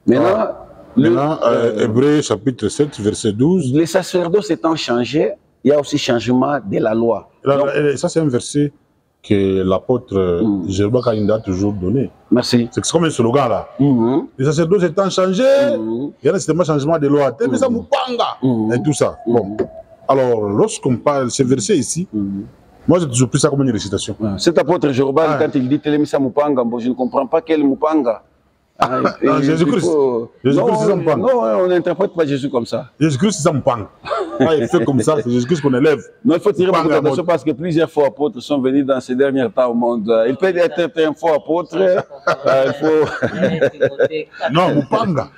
Maintenant, Hébreux chapitre 7, verset 12. Les sacerdoces étant changés, il y a aussi changement de la loi. Donc, ça, c'est un verset que l'apôtre Jérémie Kalinda a toujours donné. Merci. C'est comme un slogan là. Les sacerdoces étant changés, il y a un changement de loi. Et tout ça. Bon. Alors, lorsqu'on parle de ce verset ici, moi j'ai toujours pris ça comme une récitation. Cet apôtre Jorobal, quand il dit Telemisa Mupanga, je ne comprends pas quel Mupanga. Jésus-Christ. Jésus-Christ, c'est ça Mupanga. Non, on n'interprète pas Jésus comme ça. Jésus-Christ, c'est ça Mupanga. Il fait comme ça, c'est Jésus-Christ qu'on élève. Non, il faut tirer beaucoup d'attention parce que plusieurs faux apôtres sont venus dans ces derniers temps au monde. Il peut être un faux apôtre. Il faut... Non, Mupanga.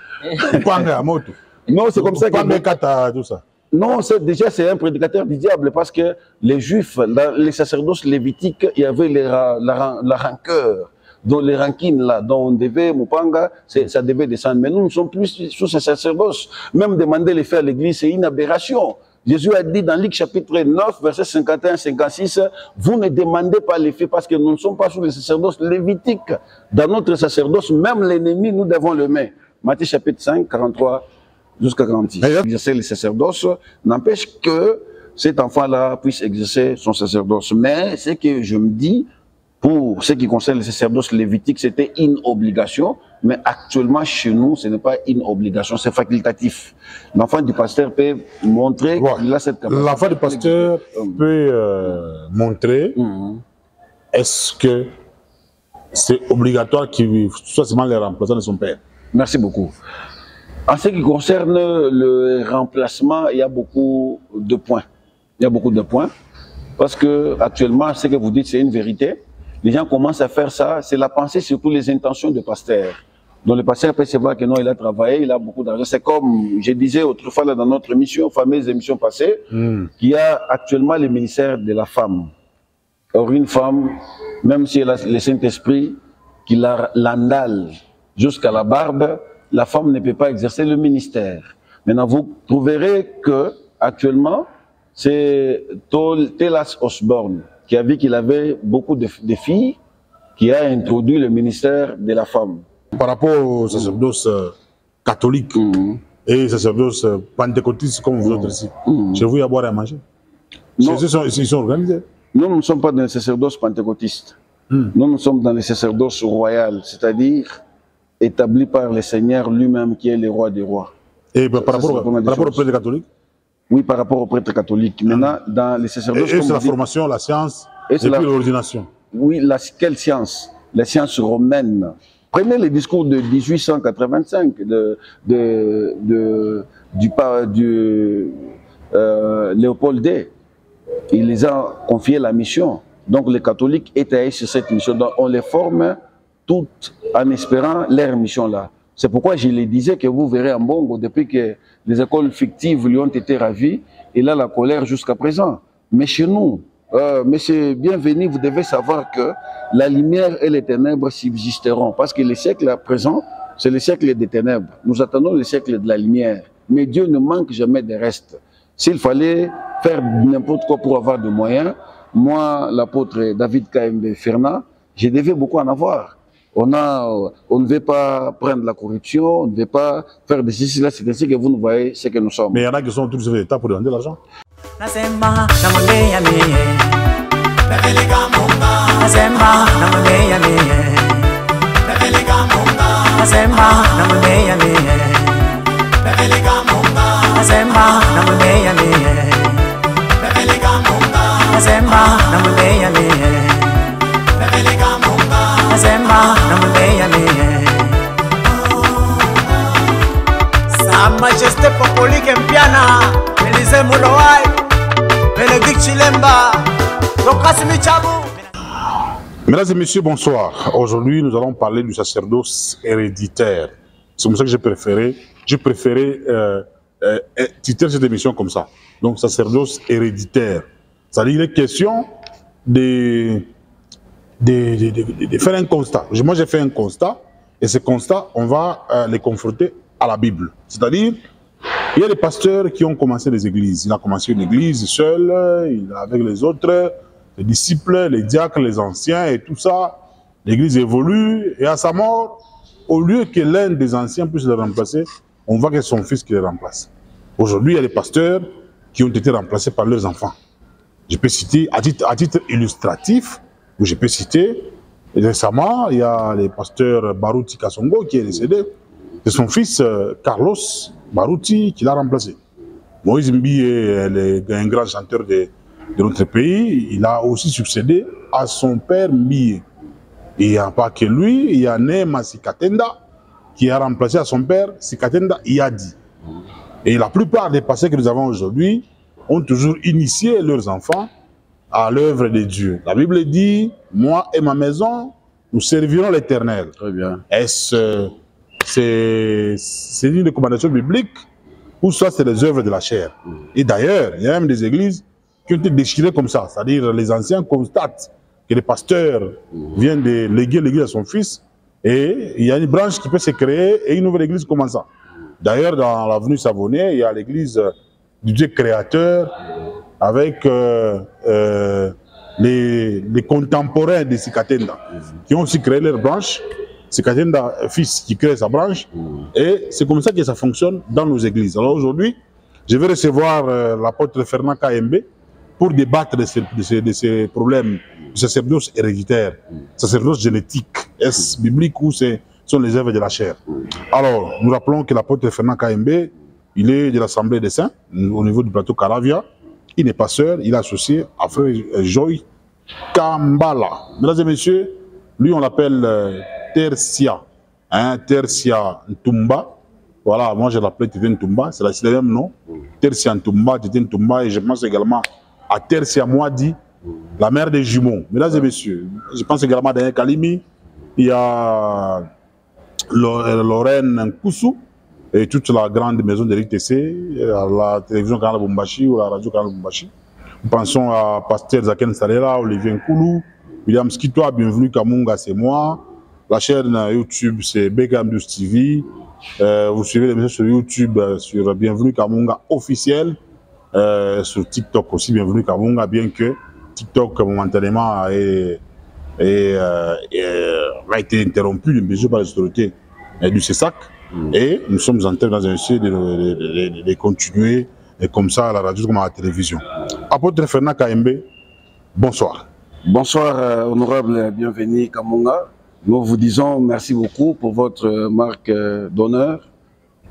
Mupanga à moto. Non, c'est comme ça que... Mupanga, tout ça. Non, déjà c'est un prédicateur du diable parce que les juifs, dans les sacerdoces lévitiques, il y avait la rancœur, dont les rancines là, dont on devait, Mupanga, ça devait descendre. Mais nous ne sommes plus sous ces sacerdoces. Même demander les faits à l'église, c'est une aberration. Jésus a dit dans Luc chapitre 9, verset 51-56, vous ne demandez pas les faits parce que nous ne sommes pas sous les sacerdoces lévitiques. Dans notre sacerdoce, même l'ennemi, nous devons le mettre. Matthieu chapitre 5, 43. Jusqu'à 46. Exercer les sacerdoces n'empêche que cet enfant-là puisse exercer son sacerdoce. Mais ce que je me dis, pour ce qui concerne les sacerdoces lévitiques, c'était une obligation. Mais actuellement, chez nous, ce n'est pas une obligation, c'est facultatif. L'enfant du pasteur peut montrer qu'il a cette capacité. L'enfant du pasteur peut montrer, est-ce que c'est obligatoire qu'il soit seulement le remplaçant de son père? Merci beaucoup. En ce qui concerne le remplacement, il y a beaucoup de points. Il y a beaucoup de points. Parce que actuellement, ce que vous dites, c'est une vérité. Les gens commencent à faire ça. C'est la pensée, surtout les intentions de pasteur. Donc le pasteur peut se voir que non, il a travaillé, il a beaucoup d'argent. C'est comme je disais autrefois là, dans notre émission, fameuse émission passée, qu'il y a actuellement le ministère de la femme. Or, une femme, même si elle a le Saint-Esprit, qui la l'andale jusqu'à la barbe, la femme ne peut pas exercer le ministère. Maintenant, vous trouverez que actuellement, c'est Telas Osborne qui a vu qu'il avait beaucoup de filles, qui a introduit le ministère de la femme. Par rapport aux sacerdoces catholiques et sacerdoces pentecôtistes comme vous autres ici, chez vous, il y a à boire et à manger. Chez eux, ils sont organisés. Nous ne sommes pas dans les sacerdoces pentecôtistes. Nous sommes dans les sacerdoces royales, c'est-à-dire établi par le Seigneur lui-même qui est le roi des rois. Et par rapport aux prêtres catholiques? Oui, par rapport aux prêtres catholiques. Maintenant, dans les sacerdoces... Et c'est la formation, la science, et puis l'ordination. Oui, quelle science? La science romaine. Prenez les discours de 1885 du Léopold II. Il les a confié la mission. Donc les catholiques étaient sur cette mission. Donc on les forme toutes en espérant leur mission là. C'est pourquoi je les disais que vous verrez en Bongo, depuis que les écoles fictives lui ont été ravies, il a la colère jusqu'à présent. Mais chez nous, monsieur Bienvenu, vous devez savoir que la lumière et les ténèbres subsisteront. Parce que le siècle à présent, c'est le siècle des ténèbres. Nous attendons le siècle de la lumière. Mais Dieu ne manque jamais de reste. S'il fallait faire n'importe quoi pour avoir des moyens, moi, l'apôtre David K.M. Fernand, je devais beaucoup en avoir. On ne veut pas prendre la corruption, on ne veut pas faire des ceci, là, c'est ainsi que vous nous voyez ce que nous sommes. Mais il y en a qui sont tous les états pour demander l'argent. Sa Majesté Popolique Mpiana, Élysée Moulouaï, Bénédicte Chilemba, Dokasimi Chabou. Mesdames et messieurs, bonsoir. Aujourd'hui, nous allons parler du sacerdoce héréditaire. C'est pour ça que j'ai préféré titrer cette émission comme ça. Donc, sacerdoce héréditaire. C'est-à-dire, il est question de faire un constat. Moi, j'ai fait un constat, et ce constat, on va les confronter à la Bible. C'est-à-dire, il y a des pasteurs qui ont commencé des églises. Il a commencé une église seul, avec les autres, les disciples, les diacres, les anciens et tout ça. L'église évolue, et à sa mort, au lieu que l'un des anciens puisse le remplacer, on voit que c'est son fils qui le remplace. Aujourd'hui, il y a des pasteurs qui ont été remplacés par leurs enfants. Je peux citer, à titre illustratif, ou je peux citer, récemment, il y a le pasteur Baruti Kasongo qui est décédé. C'est son fils Carlos Baruti qui l'a remplacé. Moïse Mbi est un grand chanteur de notre pays. Il a aussi succédé à son père Mbi. Il n'y a pas que lui, il y a Nema Sikatenda qui a remplacé à son père Sikatenda Iadi. Et la plupart des pasteurs que nous avons aujourd'hui ont toujours initié leurs enfants à l'œuvre de Dieu. La Bible dit, moi et ma maison, nous servirons l'Éternel. Très bien. Est-ce c'est une recommandation biblique ou soit c'est les œuvres de la chair? Et d'ailleurs, il y a même des églises qui ont été déchirées comme ça. C'est-à-dire les anciens constatent que le pasteur vient de léguer l'église à son fils et il y a une branche qui peut se créer et une nouvelle église commence ça. D'ailleurs, dans l'avenue Savonnet, il y a l'église du Dieu créateur avec les contemporains de Sikatenda qui ont aussi créé leur branche. Sikatenda, fils qui crée sa branche, et c'est comme ça que ça fonctionne dans nos églises. Alors aujourd'hui, je vais recevoir l'apôtre Fernand KMB pour débattre de ces problèmes de sacerdoce héréditaire, sacerdoce génétique. Est-ce biblique ou sont les œuvres de la chair? Alors, nous rappelons que l'apôtre Fernand KMB, il est de l'Assemblée des Saints, au niveau du plateau Caravia. Il n'est pas seul, il est associé à frère Joy Kambala. Mesdames et messieurs, lui on l'appelle Tertia, hein, Tertia Ntumba. Voilà, moi je l'appelle Tete Ntumba, c'est le même nom. Tertia Ntumba, Tete Ntumba, et je pense également à Tertia Mwadi, la mère des jumeaux. Mesdames et messieurs, je pense également à Daniel Kalimi, il y a Lorraine Nkoussou, et toute la grande maison de l'ITC, la télévision Canal Bumbashi ou la radio Canal Bumbashi. Nous pensons à Pasteur Zaken Sarera, Olivier Nkoulou, William Skitoa, bienvenue Kamunga, c'est moi. La chaîne YouTube, c'est Begam News TV. Vous suivez l'émission sur YouTube, sur Bienvenue Kamunga officiel. Sur TikTok aussi, Bienvenue Kamunga, bien que TikTok momentanément a été interrompu par les autorités du CESAC. Et nous sommes en train de continuer et comme ça à la radio comme à la télévision. Apôtre Fernand KMB, bonsoir. Bonsoir, honorable, bienvenue Kamunga. Nous vous disons merci beaucoup pour votre marque d'honneur.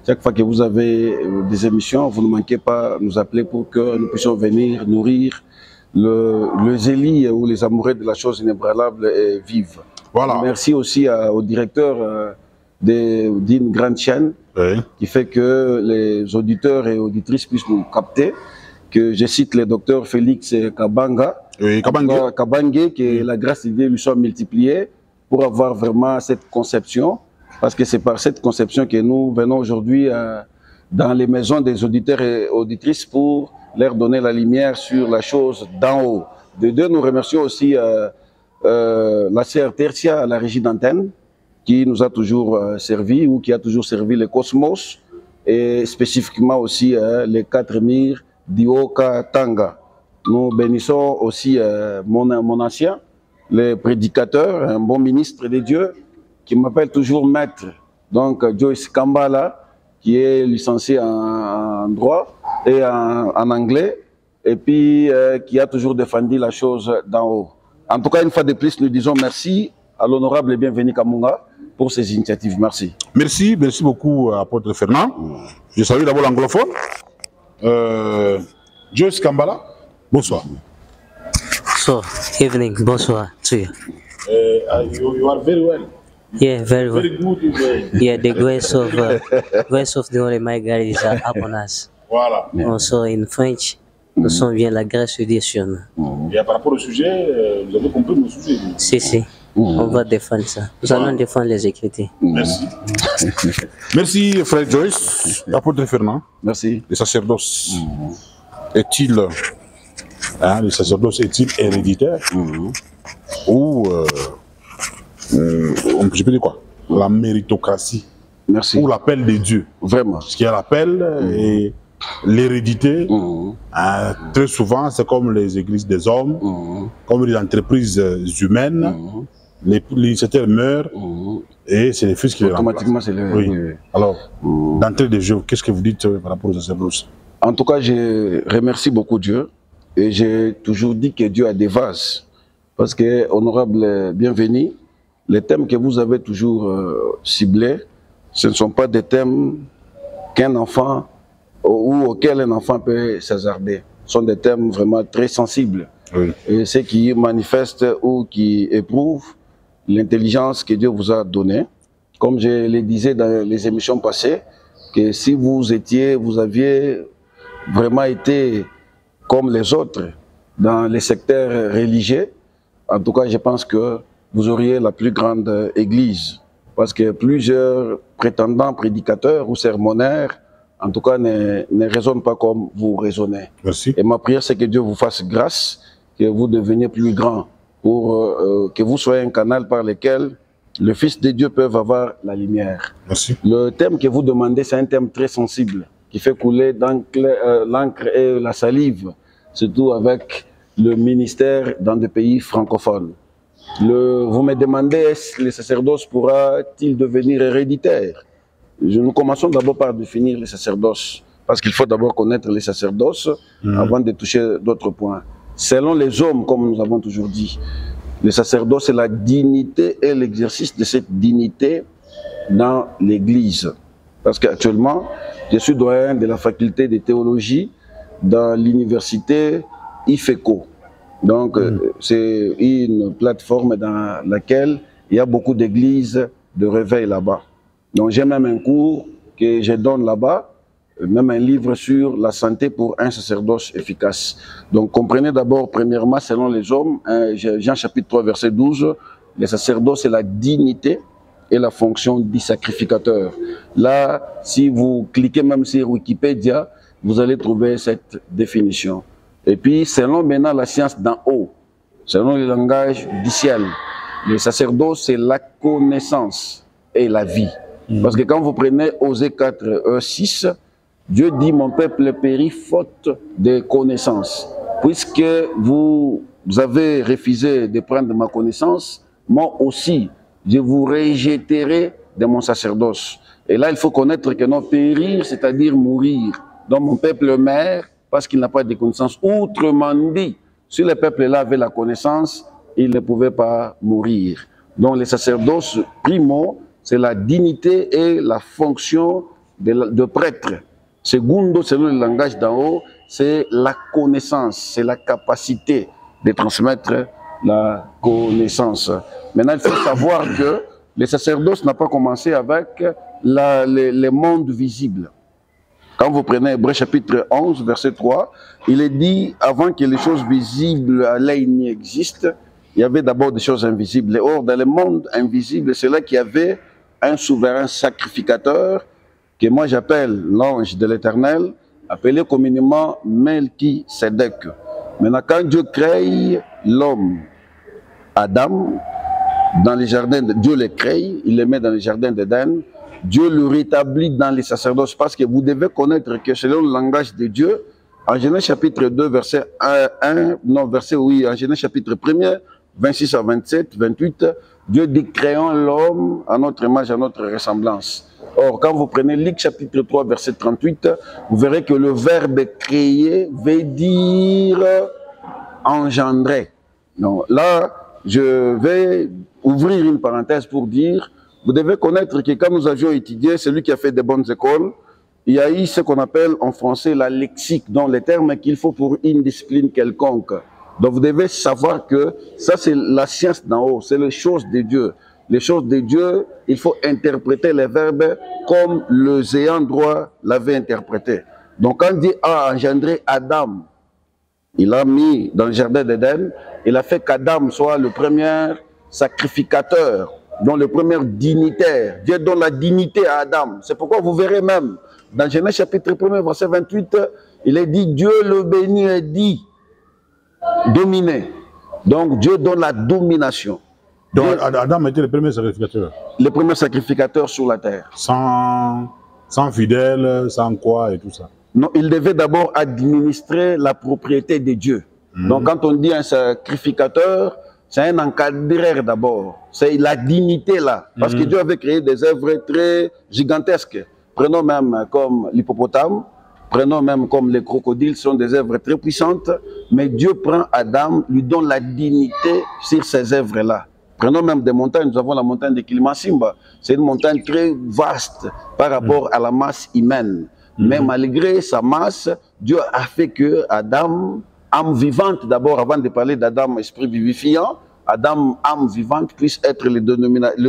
Chaque fois que vous avez des émissions, vous ne manquez pas de nous appeler pour que nous puissions venir nourrir le zélie ou les amoureux de la chose inébranlable et vive. Voilà. Merci aussi au directeur d'une grande chaîne, oui, qui fait que les auditeurs et auditrices puissent nous capter. Que je cite le docteur Félix Kabanga, oui, Kabange, que la grâce de Dieu lui soit multipliée pour avoir vraiment cette conception, parce que c'est par cette conception que nous venons aujourd'hui dans les maisons des auditeurs et auditrices pour leur donner la lumière sur la chose d'en haut. De deux, nous remercions aussi la sœur Tertia à la régie d'antenne, qui nous a toujours servi ou qui a toujours servi le Cosmos, et spécifiquement aussi les 4 murs d'Ioka Tanga. Nous bénissons aussi mon ancien, le prédicateur, un bon ministre de Dieu, qui m'appelle toujours maître, donc Joyce Kambala, qui est licencié en droit et en anglais, et puis qui a toujours défendu la chose d'en haut. En tout cas, une fois de plus, nous disons merci à l'honorable et bienvenu Kamunga pour ces initiatives. Merci. Merci beaucoup, apôtre Fernand. Je salue d'abord l'anglophone. Joyce Kambala, bonsoir. So, evening, bonsoir to you. You are very well. Yeah, very well. Very good. Yeah, the grace of the Holy My God is upon us. Voilà. Also in French, nous sommes bien la grâce de Dieu sur nous. Et par rapport au sujet, vous avez compris mon sujet. Si. On va défendre ça. Nous allons défendre les Écritures. Merci. Merci, frère Joyce. Apôtre Fernand. Merci. Le sacerdoce est-il héréditaire ou je peux dire quoi? La méritocratie. Merci. Ou l'appel de Dieu. Vraiment. Ce qui est l'appel et l'hérédité, très souvent, c'est comme les églises des hommes, comme les entreprises humaines. l'initiateur meurt et c'est le fils qui le remplace. Automatiquement, c'est le... Oui. Oui. Alors, d'entrée de jeu, qu'est-ce que vous dites par rapport au sacerdoce? En tout cas, je remercie beaucoup Dieu et j'ai toujours dit que Dieu a des vases. Parce que, honorable bienvenu, les thèmes que vous avez toujours ciblés, ce ne sont pas des thèmes qu'un enfant ou auxquels un enfant peut s'hasarder. Ce sont des thèmes vraiment très sensibles. Oui. Et ceux qui manifestent ou qui éprouvent l'intelligence que Dieu vous a donnée. Comme je le disais dans les émissions passées, que si vous aviez vraiment été comme les autres dans les secteurs religieux, en tout cas, je pense que vous auriez la plus grande église. Parce que plusieurs prétendants prédicateurs ou sermonnaires, en tout cas, ne raisonnent pas comme vous raisonnez. Merci. Et ma prière, c'est que Dieu vous fasse grâce, que vous deveniez plus grand, pour que vous soyez un canal par lequel le Fils de Dieu peut avoir la lumière. Merci. Le thème que vous demandez, c'est un thème très sensible, qui fait couler l'encre et la salive, surtout avec le ministère dans des pays francophones. Vous me demandez, est-ce que le sacerdoce pourra-t-il devenir héréditaire? Nous commençons d'abord par définir le sacerdoce, parce qu'il faut d'abord connaître les sacerdoces avant de toucher d'autres points. Selon les hommes, comme nous avons toujours dit, le sacerdoce, c'est la dignité et l'exercice de cette dignité dans l'Église. Parce qu'actuellement, je suis doyen de la faculté de théologie dans l'université IFECO. Donc, c'est une plateforme dans laquelle il y a beaucoup d'églises de réveil là-bas. Donc, j'ai même un cours que je donne là-bas, même un livre sur la santé pour un sacerdoce efficace. Donc, comprenez d'abord, premièrement, selon les hommes, Jean chapitre 3, verset 12, le sacerdoce, c'est la dignité et la fonction du sacrificateur. Là, si vous cliquez même sur Wikipédia, vous allez trouver cette définition. Et puis, selon maintenant la science d'en haut, selon le langage du ciel, le sacerdoce, c'est la connaissance et la vie. Parce que quand vous prenez Osée 4, 6, Dieu dit, mon peuple périt faute de connaissance. Puisque vous avez refusé de prendre ma connaissance, moi aussi, je vous rejetterai de mon sacerdoce. Et là, il faut connaître que non, périr, c'est-à-dire mourir. Donc mon peuple meurt parce qu'il n'a pas de connaissance. Autrement dit, si le peuple-là avait la connaissance, il ne pouvait pas mourir. Donc le sacerdoce, primo, c'est la dignité et la fonction de prêtre. Segundo, selon le langage d'en haut, c'est la connaissance, c'est la capacité de transmettre la connaissance. Maintenant, il faut savoir que le sacerdoce n'a pas commencé avec les mondes visibles. Quand vous prenez Hébreux chapitre 11, verset 3, il est dit, avant que les choses visibles à l'œil n'y existent, il y avait d'abord des choses invisibles. Et or, dans le monde invisible, c'est là qu'il y avait un souverain sacrificateur, que moi j'appelle l'ange de l'Éternel, appelé communément Melchisedec. Maintenant, quand Dieu crée l'homme, Adam, dans les jardins, Dieu le crée, il le met dans les jardins d'Éden, Dieu le rétablit dans les sacerdoces, parce que vous devez connaître que selon le langage de Dieu, en Genèse chapitre 2, verset 1, en Genèse chapitre 1er, 26 à 27, 28, Dieu dit, créons l'homme à notre image, à notre ressemblance. Or, quand vous prenez Luc chapitre 3, verset 38, vous verrez que le verbe créer veut dire engendrer. Donc, là, je vais ouvrir une parenthèse pour dire, vous devez connaître que quand nous avions étudié, celui qui a fait des bonnes écoles, il y a eu ce qu'on appelle en français la lexique, donc les termes qu'il faut pour une discipline quelconque. Donc vous devez savoir que ça c'est la science d'en haut, c'est les choses de Dieu. Les choses de Dieu, il faut interpréter les verbes comme le ayant droit l'avait interprété. Donc quand Dieu a engendré Adam, il l'a mis dans le jardin d'Éden, il a fait qu'Adam soit le premier sacrificateur, donc le premier dignitaire. Dieu donne la dignité à Adam. C'est pourquoi vous verrez même, dans Genèse chapitre 1, verset 28, il est dit, Dieu le bénit et dit, dominer. Donc Dieu donne la domination. Donc Adam était le premier sacrificateur. Le premier sacrificateur sur la terre. Sans fidèle, sans quoi et tout ça. Non, il devait d'abord administrer la propriété de Dieu. Donc quand on dit un sacrificateur, c'est un encadreur d'abord. C'est la dignité là. Parce que Dieu avait créé des œuvres très gigantesques. Prenons même comme l'hippopotame, prenons même comme les crocodiles, sont des œuvres très puissantes. Mais Dieu prend Adam, lui donne la dignité sur ces œuvres-là. Prenons même des montagnes. Nous avons la montagne de Kilimansimba. C'est une montagne très vaste par rapport à la masse humaine. Mais malgré sa masse, Dieu a fait que Adam, âme vivante d'abord, avant de parler d'Adam, esprit vivifiant, Adam, âme vivante, puisse être le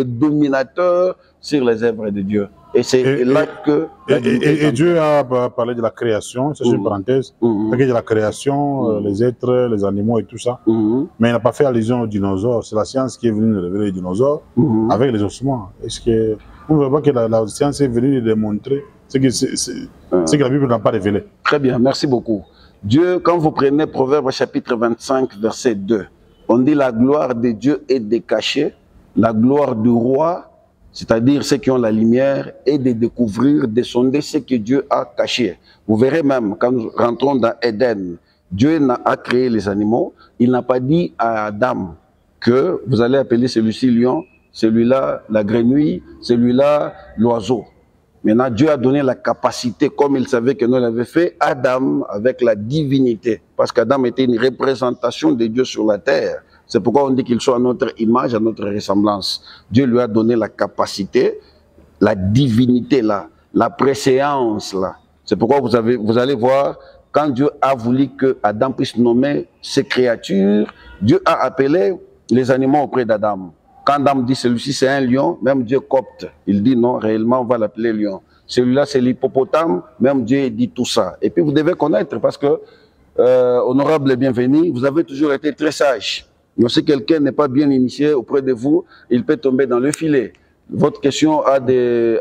dominateur sur les œuvres de Dieu. Et c'est là que... Et Dieu a parlé de la création, c'est une parenthèse, de la création, les êtres, les animaux et tout ça, mais il n'a pas fait allusion aux dinosaures. C'est la science qui est venue révéler les dinosaures avec les ossements. Est-ce que vous ne voyez pas que la science est venue démontrer ce que la Bible n'a pas révélé? Très bien, merci beaucoup. Dieu, quand vous prenez Proverbe chapitre 25, verset 2, on dit la gloire de Dieu est décachée, la gloire du roi, c'est-à-dire ceux qui ont la lumière, est de découvrir, de sonder ce que Dieu a caché. Vous verrez même, quand nous rentrons dans Éden, Dieu a créé les animaux, il n'a pas dit à Adam que vous allez appeler celui-ci lion, celui-là la grenouille, celui-là l'oiseau. Maintenant, Dieu a donné la capacité, comme il savait que nous l'avons fait, Adam avec la divinité. Parce qu'Adam était une représentation de Dieu sur la terre. C'est pourquoi on dit qu'il soit à notre image, à notre ressemblance. Dieu lui a donné la capacité, la divinité là, la préséance là. C'est pourquoi vous allez voir, quand Dieu a voulu que Adam puisse nommer ses créatures, Dieu a appelé les animaux auprès d'Adam. Quand Adam dit celui-ci c'est un lion, même Dieu copte. Il dit non, réellement on va l'appeler lion. Celui-là c'est l'hippopotame, même Dieu dit tout ça. Et puis vous devez connaître parce que, honorable et bienvenu, vous avez toujours été très sage. Mais si quelqu'un n'est pas bien initié auprès de vous, il peut tomber dans le filet. Votre question a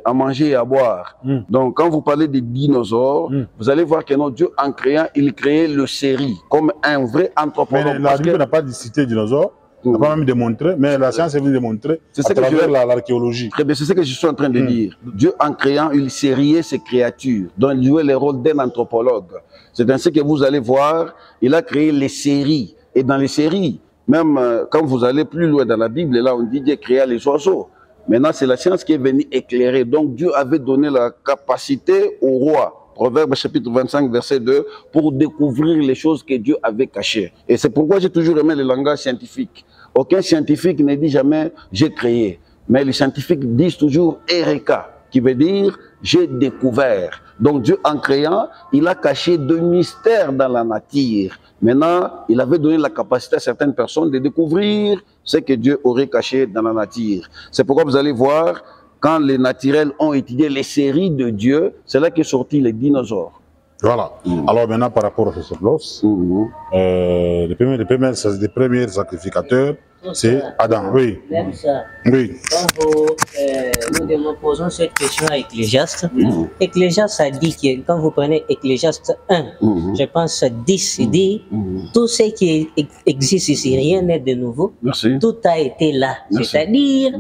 à manger et à boire. Donc quand vous parlez des dinosaures, vous allez voir que notre Dieu en créant, il créait le série comme un vrai anthropologue. Mais la Bible n'a pas cité les dinosaures. On n'a pas même démontré, mais la science est venue démontrer à travers l'archéologie. Très bien, c'est ce que je suis en train de dire. Dieu, en créant, il sériait ses créatures, dont il jouait le rôle d'un anthropologue. C'est ainsi que vous allez voir, il a créé les séries. Et dans les séries, même quand vous allez plus loin dans la Bible, là on dit Dieu créa les oiseaux. Maintenant, c'est la science qui est venue éclairer. Donc Dieu avait donné la capacité au roi. Proverbe chapitre 25, verset 2, pour découvrir les choses que Dieu avait cachées. Et c'est pourquoi j'ai toujours aimé le langage scientifique. Aucun scientifique ne dit jamais « j'ai créé ». Mais les scientifiques disent toujours « Eureka », qui veut dire « j'ai découvert ». Donc Dieu, en créant, il a caché deux mystères dans la nature. Maintenant, il avait donné la capacité à certaines personnes de découvrir ce que Dieu aurait caché dans la nature. C'est pourquoi vous allez voir, quand les naturels ont étudié les séries de Dieu, c'est là qu'est sorti les dinosaures. Voilà. Alors maintenant, par rapport à ce bloc, les premiers sacrificateurs, c'est Adam. Oui. Même ça. Oui. Quand nous posons cette question à Ecclésiaste, Ecclésiaste a dit que quand vous prenez Ecclésiaste 1, je pense 10, il dit tout ce qui existe ici, rien n'est de nouveau. Merci. Tout a été là. C'est-à-dire,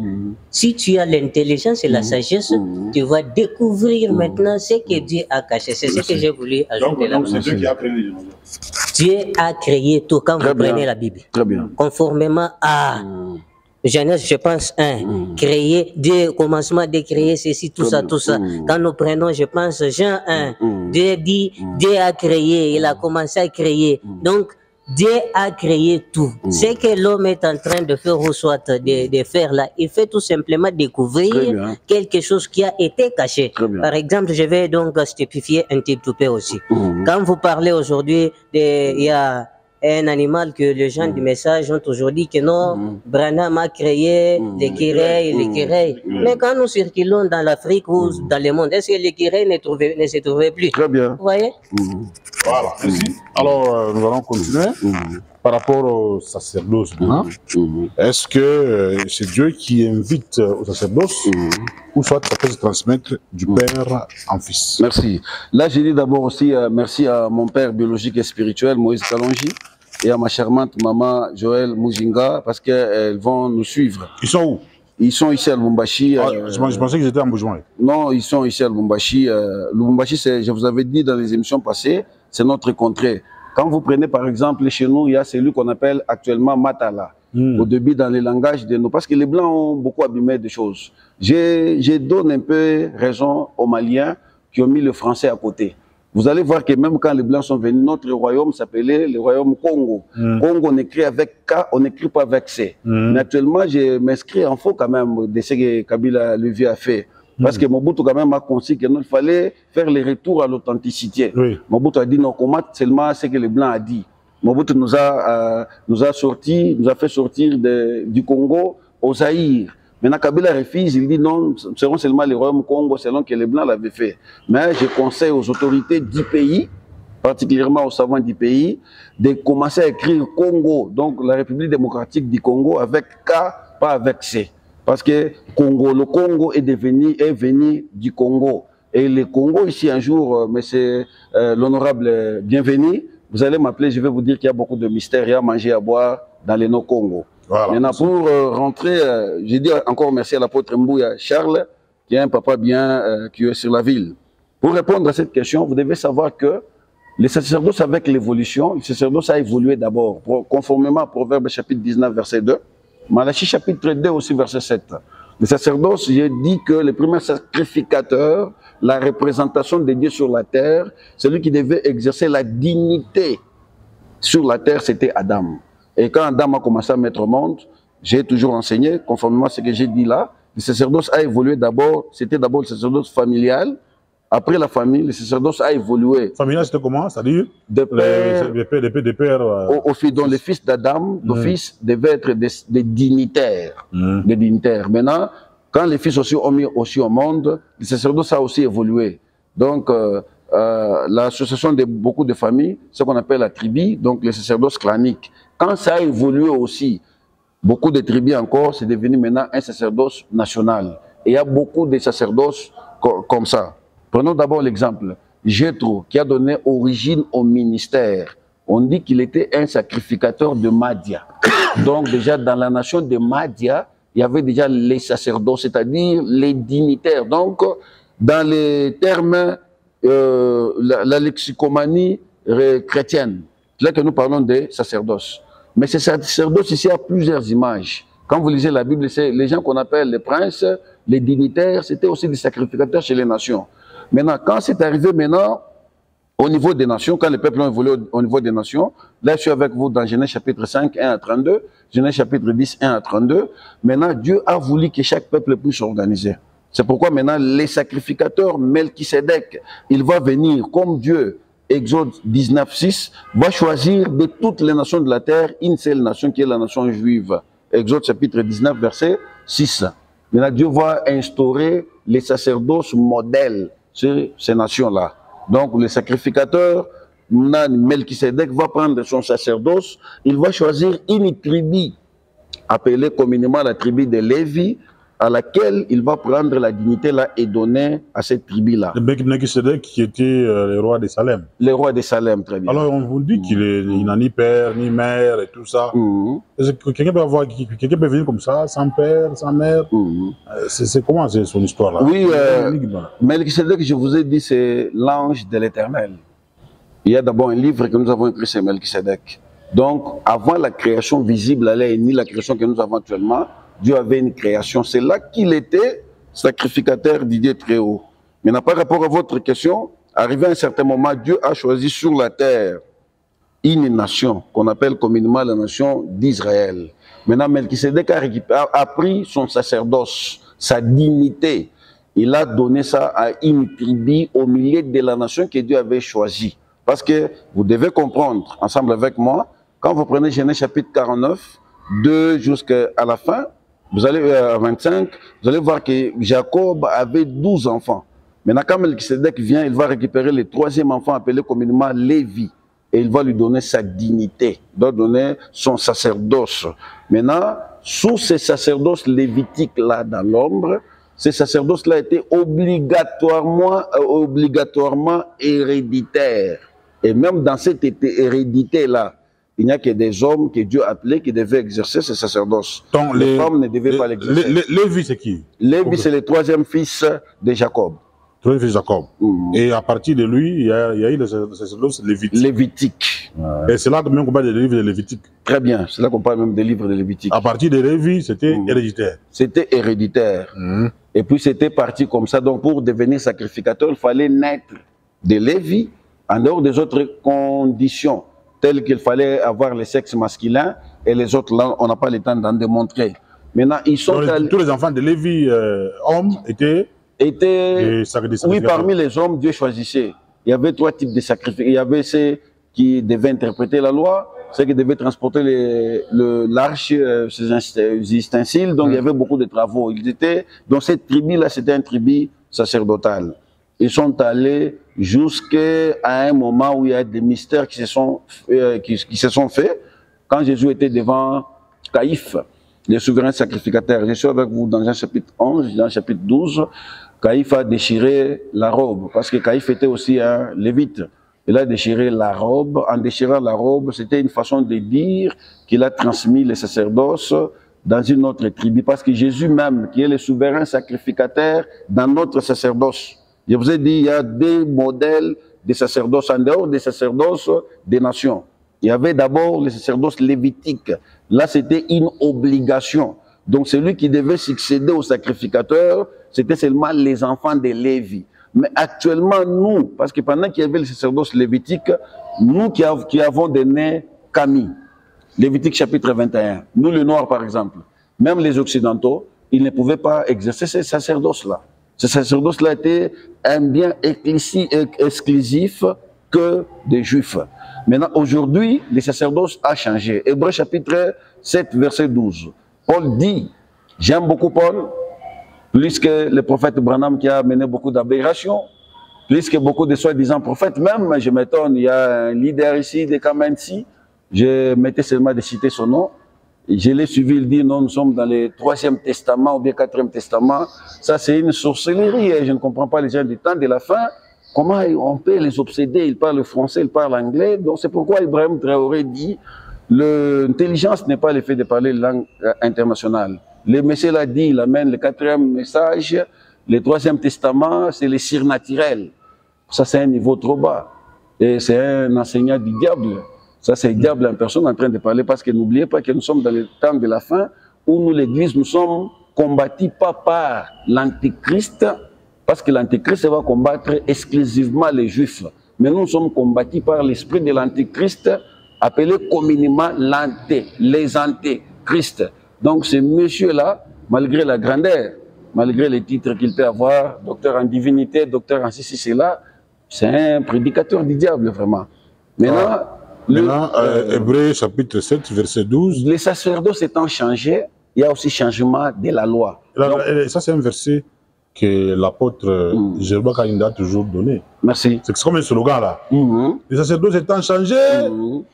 si tu as l'intelligence et la sagesse, tu vas découvrir maintenant ce que Dieu a caché. C'est ce que j'ai voulu ajouter là. C'est Dieu qui a créé les dinosaures. Dieu a créé tout quand vous prenez la Bible. Très bien. Conformément à Genèse, je pense, créer, Dieu, commencement de créer ceci, tout ça, tout ça. Quand nous prenons, je pense, Jean 1, Dieu dit, Dieu a créé, il a commencé à créer. Donc, Dieu a créé tout. Ce que l'homme est en train de faire ou soit de faire là, il fait tout simplement découvrir quelque chose qui a été caché. Par exemple, je vais donc stupéfier un petit peu aussi. Quand vous parlez aujourd'hui, il y a un animal que les gens du message ont aujourd'hui que non, Branham a créé l'écureuil. Mais quand nous circulons dans l'Afrique ou dans le monde, est-ce que l'écureuil ne se trouvait plus? Très bien. Vous voyez? Voilà, merci. Alors, nous allons continuer. Par rapport au sacerdoce, est-ce que c'est Dieu qui invite au sacerdoce ou soit ça peut se transmettre du père en fils? Merci. Là, j'ai dit d'abord aussi merci à mon père biologique et spirituel, Moïse Kalonji, et à ma charmante maman Joël Mujinga, parce qu'elles vont nous suivre. Ils sont où? Ils sont ici à Lubumbashi. Je pensais qu'ils étaient en Bourgogne. Non, ils sont ici à Lubumbashi. Lubumbashi, je vous avais dit dans les émissions passées, c'est notre contrée. Quand vous prenez par exemple chez nous, il y a celui qu'on appelle actuellement Matala. au début dans les langages de nos... Parce que les Blancs ont beaucoup abîmé des choses. Je donne un peu raison aux Maliens qui ont mis le français à côté. Vous allez voir que même quand les Blancs sont venus, notre royaume s'appelait le royaume Congo. Congo, on écrit avec K, on n'écrit pas avec C. Mais actuellement, je m'inscris en faux quand même de ce que Kabila lui a fait. Parce que Mobutu quand même a conçu qu'il fallait faire le retour à l'authenticité. Oui. Mobutu a dit non, comment seulement ce que les Blancs a dit. Mobutu nous a fait sortir du Congo au Zaïre. Maintenant, Kabila refuse, il dit non, seront seulement les royaumes Congo selon que les Blancs l'avaient fait. Mais je conseille aux autorités du pays, particulièrement aux savants du pays, de commencer à écrire Congo, donc la République démocratique du Congo avec K, pas avec C. Parce que le Congo est venu du Congo. Et le Congo, ici un jour, monsieur l'honorable bienvenu, vous allez m'appeler, je vais vous dire qu'il y a beaucoup de mystères, il y a à manger, à boire dans les Congo. Voilà. Maintenant, pour rentrer, je dis encore merci à l'apôtre Mbouya Charles, qui est un papa bien qui est sur la ville. Pour répondre à cette question, vous devez savoir que les sacerdoces, avec l'évolution, le sacerdoce a évolué d'abord, conformément à Proverbe chapitre 19, verset 2. Malachie chapitre 2 aussi verset 7. Le sacerdoce, j'ai dit que le premier sacrificateur, la représentation de Dieu sur la terre, celui qui devait exercer la dignité sur la terre, c'était Adam. Et quand Adam a commencé à mettre au monde, j'ai toujours enseigné, conformément à ce que j'ai dit là, le sacerdoce a évolué d'abord, c'était d'abord le sacerdoce familial. Après la famille, le sacerdoce a évolué. Familial, c'était comment? C'est-à-dire des pères, au fils, dont les fils d'Adam, le fils devaient être des dignitaires. Des dignitaires. Maintenant, quand les fils aussi ont mis aussi au monde, le sacerdoce a aussi évolué. Donc, l'association de beaucoup de familles, ce qu'on appelle la tribu, donc le sacerdoce clanique. Quand ça a évolué aussi, beaucoup de tribus encore, c'est devenu maintenant un sacerdoce national. Et il y a beaucoup de sacerdoces comme ça. Prenons d'abord l'exemple. Jéthro, qui a donné origine au ministère. On dit qu'il était un sacrificateur de Madia. Donc déjà dans la nation de Madia, il y avait déjà les sacerdotes, c'est-à-dire les dignitaires. Donc dans les termes, la lexicomanie chrétienne, c'est là que nous parlons des sacerdoces. Mais ces sacerdoces ici a plusieurs images. Quand vous lisez la Bible, c'est les gens qu'on appelle les princes, les dignitaires, c'était aussi des sacrificateurs chez les nations. Maintenant, quand c'est arrivé maintenant au niveau des nations, quand les peuples ont évolué au niveau des nations, là je suis avec vous dans Genèse chapitre 5, 1 à 32, Genèse chapitre 10, 1 à 32, maintenant Dieu a voulu que chaque peuple puisse s'organiser. C'est pourquoi maintenant les sacrificateurs, Melchisédek, il va venir comme Dieu, Exode 19, 6, va choisir de toutes les nations de la terre une seule nation qui est la nation juive. Exode chapitre 19, verset 6. Maintenant Dieu va instaurer les sacerdoces modèles sur ces nations-là. Donc, le sacrificateur, Melchisédek, va prendre son sacerdoce, il va choisir une tribu, appelée communément la tribu de Lévi, à laquelle il va prendre la dignité là et donner à cette tribu-là. Le Melchisédek qui était le roi de Salem. Le roi de Salem, très bien. Alors, on vous dit qu'il n'a ni père, ni mère et tout ça. Est-ce que quelqu'un peut venir comme ça, sans père, sans mère? C'est comment son histoire là? Oui, Melchisédek, je vous ai dit, c'est l'ange de l'Éternel. Il y a d'abord un livre que nous avons écrit, c'est Melchisédek. Donc, avant la création visible, ni la création que nous avons actuellement, Dieu avait une création. C'est là qu'il était sacrificateur du Dieu très haut. Mais par rapport à votre question, arrivé à un certain moment, Dieu a choisi sur la terre une nation qu'on appelle communément la nation d'Israël. Maintenant, Melchisédek a pris son sacerdoce, sa dignité. Il a donné ça à une tribu au milieu de la nation que Dieu avait choisie. Parce que vous devez comprendre, ensemble avec moi, quand vous prenez Genèse chapitre 49, 2 jusqu'à la fin, vous allez à 25, vous allez voir que Jacob avait 12 enfants. Maintenant, quand Melchisédek vient, il va récupérer le troisième enfant appelé communément Lévi. Et il va lui donner sa dignité, il doit donner son sacerdoce. Maintenant, sous ces sacerdoces lévitiques-là dans l'ombre, ces sacerdoces-là étaient obligatoirement héréditaires. Et même dans cette hérédité-là, il n'y a que des hommes que Dieu a appelés qui devaient exercer ce sacerdoce. Donc, les femmes ne devaient pas l'exercer. Lévi, c'est qui? Lévi, c'est le troisième fils de Jacob. Troisième fils de Jacob. Et à partir de lui, il y a eu le sacerdoce lévitique. Lévitique. Et c'est là que même qu'on parle des livres de Lévitique. Très bien, c'est là qu'on parle même des livres de Lévitique. À partir de Lévi, c'était héréditaire. C'était héréditaire. Et puis c'était parti comme ça. Donc pour devenir sacrificateur, il fallait naître de Lévi en dehors des autres conditions, telles qu'il fallait avoir le sexe masculin et les autres, là, on n'a pas le temps d'en démontrer. Maintenant, ils sont donc, tous les enfants de Lévi, hommes, étaient des sacrificateurs. Oui, parmi les hommes, Dieu choisissait. Il y avait 3 types de sacrificateurs. Il y avait ceux qui devaient interpréter la loi, ceux qui devaient transporter l'arche, ses ustensiles. Donc, il y avait beaucoup de travaux. Ils étaient, dans cette tribu-là, c'était un tribu sacerdotal. Ils sont allés jusqu'à un moment où il y a des mystères qui se sont faits. Quand Jésus était devant Caïphe, le souverain sacrificateur, je suis avec vous dans un chapitre 11, dans un chapitre 12, Caïphe a déchiré la robe, parce que Caïphe était aussi un lévite. Il a déchiré la robe. En déchirant la robe, c'était une façon de dire qu'il a transmis le sacerdoce dans une autre tribu, parce que Jésus même, qui est le souverain sacrificateur dans notre sacerdoce. Je vous ai dit, il y a des modèles de sacerdoce en dehors des sacerdoces des nations. Il y avait d'abord le sacerdoce lévitique. Là, c'était une obligation. Donc, celui qui devait succéder au sacrificateur, c'était seulement les enfants de Lévi. Mais actuellement, nous, parce que pendant qu'il y avait le sacerdoce lévitique, nous qui avons donné Camille, Lévitique chapitre 21, nous les Noirs par exemple, même les Occidentaux, ils ne pouvaient pas exercer ce sacerdoce-là. Ce sacerdoce-là était un bien exclusif que des Juifs. Maintenant, aujourd'hui, le sacerdoce a changé. Hébreux chapitre 7, verset 12. Paul dit, j'aime beaucoup Paul, plus que le prophète Branham qui a mené beaucoup d'aberrations, plus que beaucoup de soi-disant prophètes. Même, je m'étonne, il y a un leader ici de Kamensi, je mettais seulement de citer son nom, et je l'ai suivi, il dit, non, nous sommes dans le 3e testament ou bien 4e testament. Ça, c'est une sorcellerie, et je ne comprends pas les gens du temps de la fin. Comment on peut les obséder? Ils parlent français, ils parlent anglais. Donc, c'est pourquoi Ibrahim Traoré dit, l'intelligence n'est pas le fait de parler langue internationale. Le Messie l'a dit, il amène le 4e message, le 3e testament, c'est le surnaturel. Ça, c'est un niveau trop bas. Et c'est un enseignant du diable. Ça, c'est le diable en personne en train de parler, parce que n'oubliez pas que nous sommes dans le temps de la fin, où nous, l'Église, nous sommes combattus pas par l'Antéchrist, parce que l'Antéchrist va combattre exclusivement les Juifs. Mais nous sommes combattus par l'esprit de l'Antéchrist, appelé communément les Antéchrists. Donc, ce monsieur-là, malgré la grandeur, malgré les titres qu'il peut avoir, docteur en divinité, docteur en ceci, cela, c'est un prédicateur du diable, vraiment. Maintenant, Hébreux chapitre 7, verset 12. Les sacerdoces étant changés, il y a aussi changement de la loi. Donc, ça, c'est un verset que l'apôtre Gerba Kainda a toujours donné. Merci. C'est comme un slogan là. Les sacerdoces étant changés,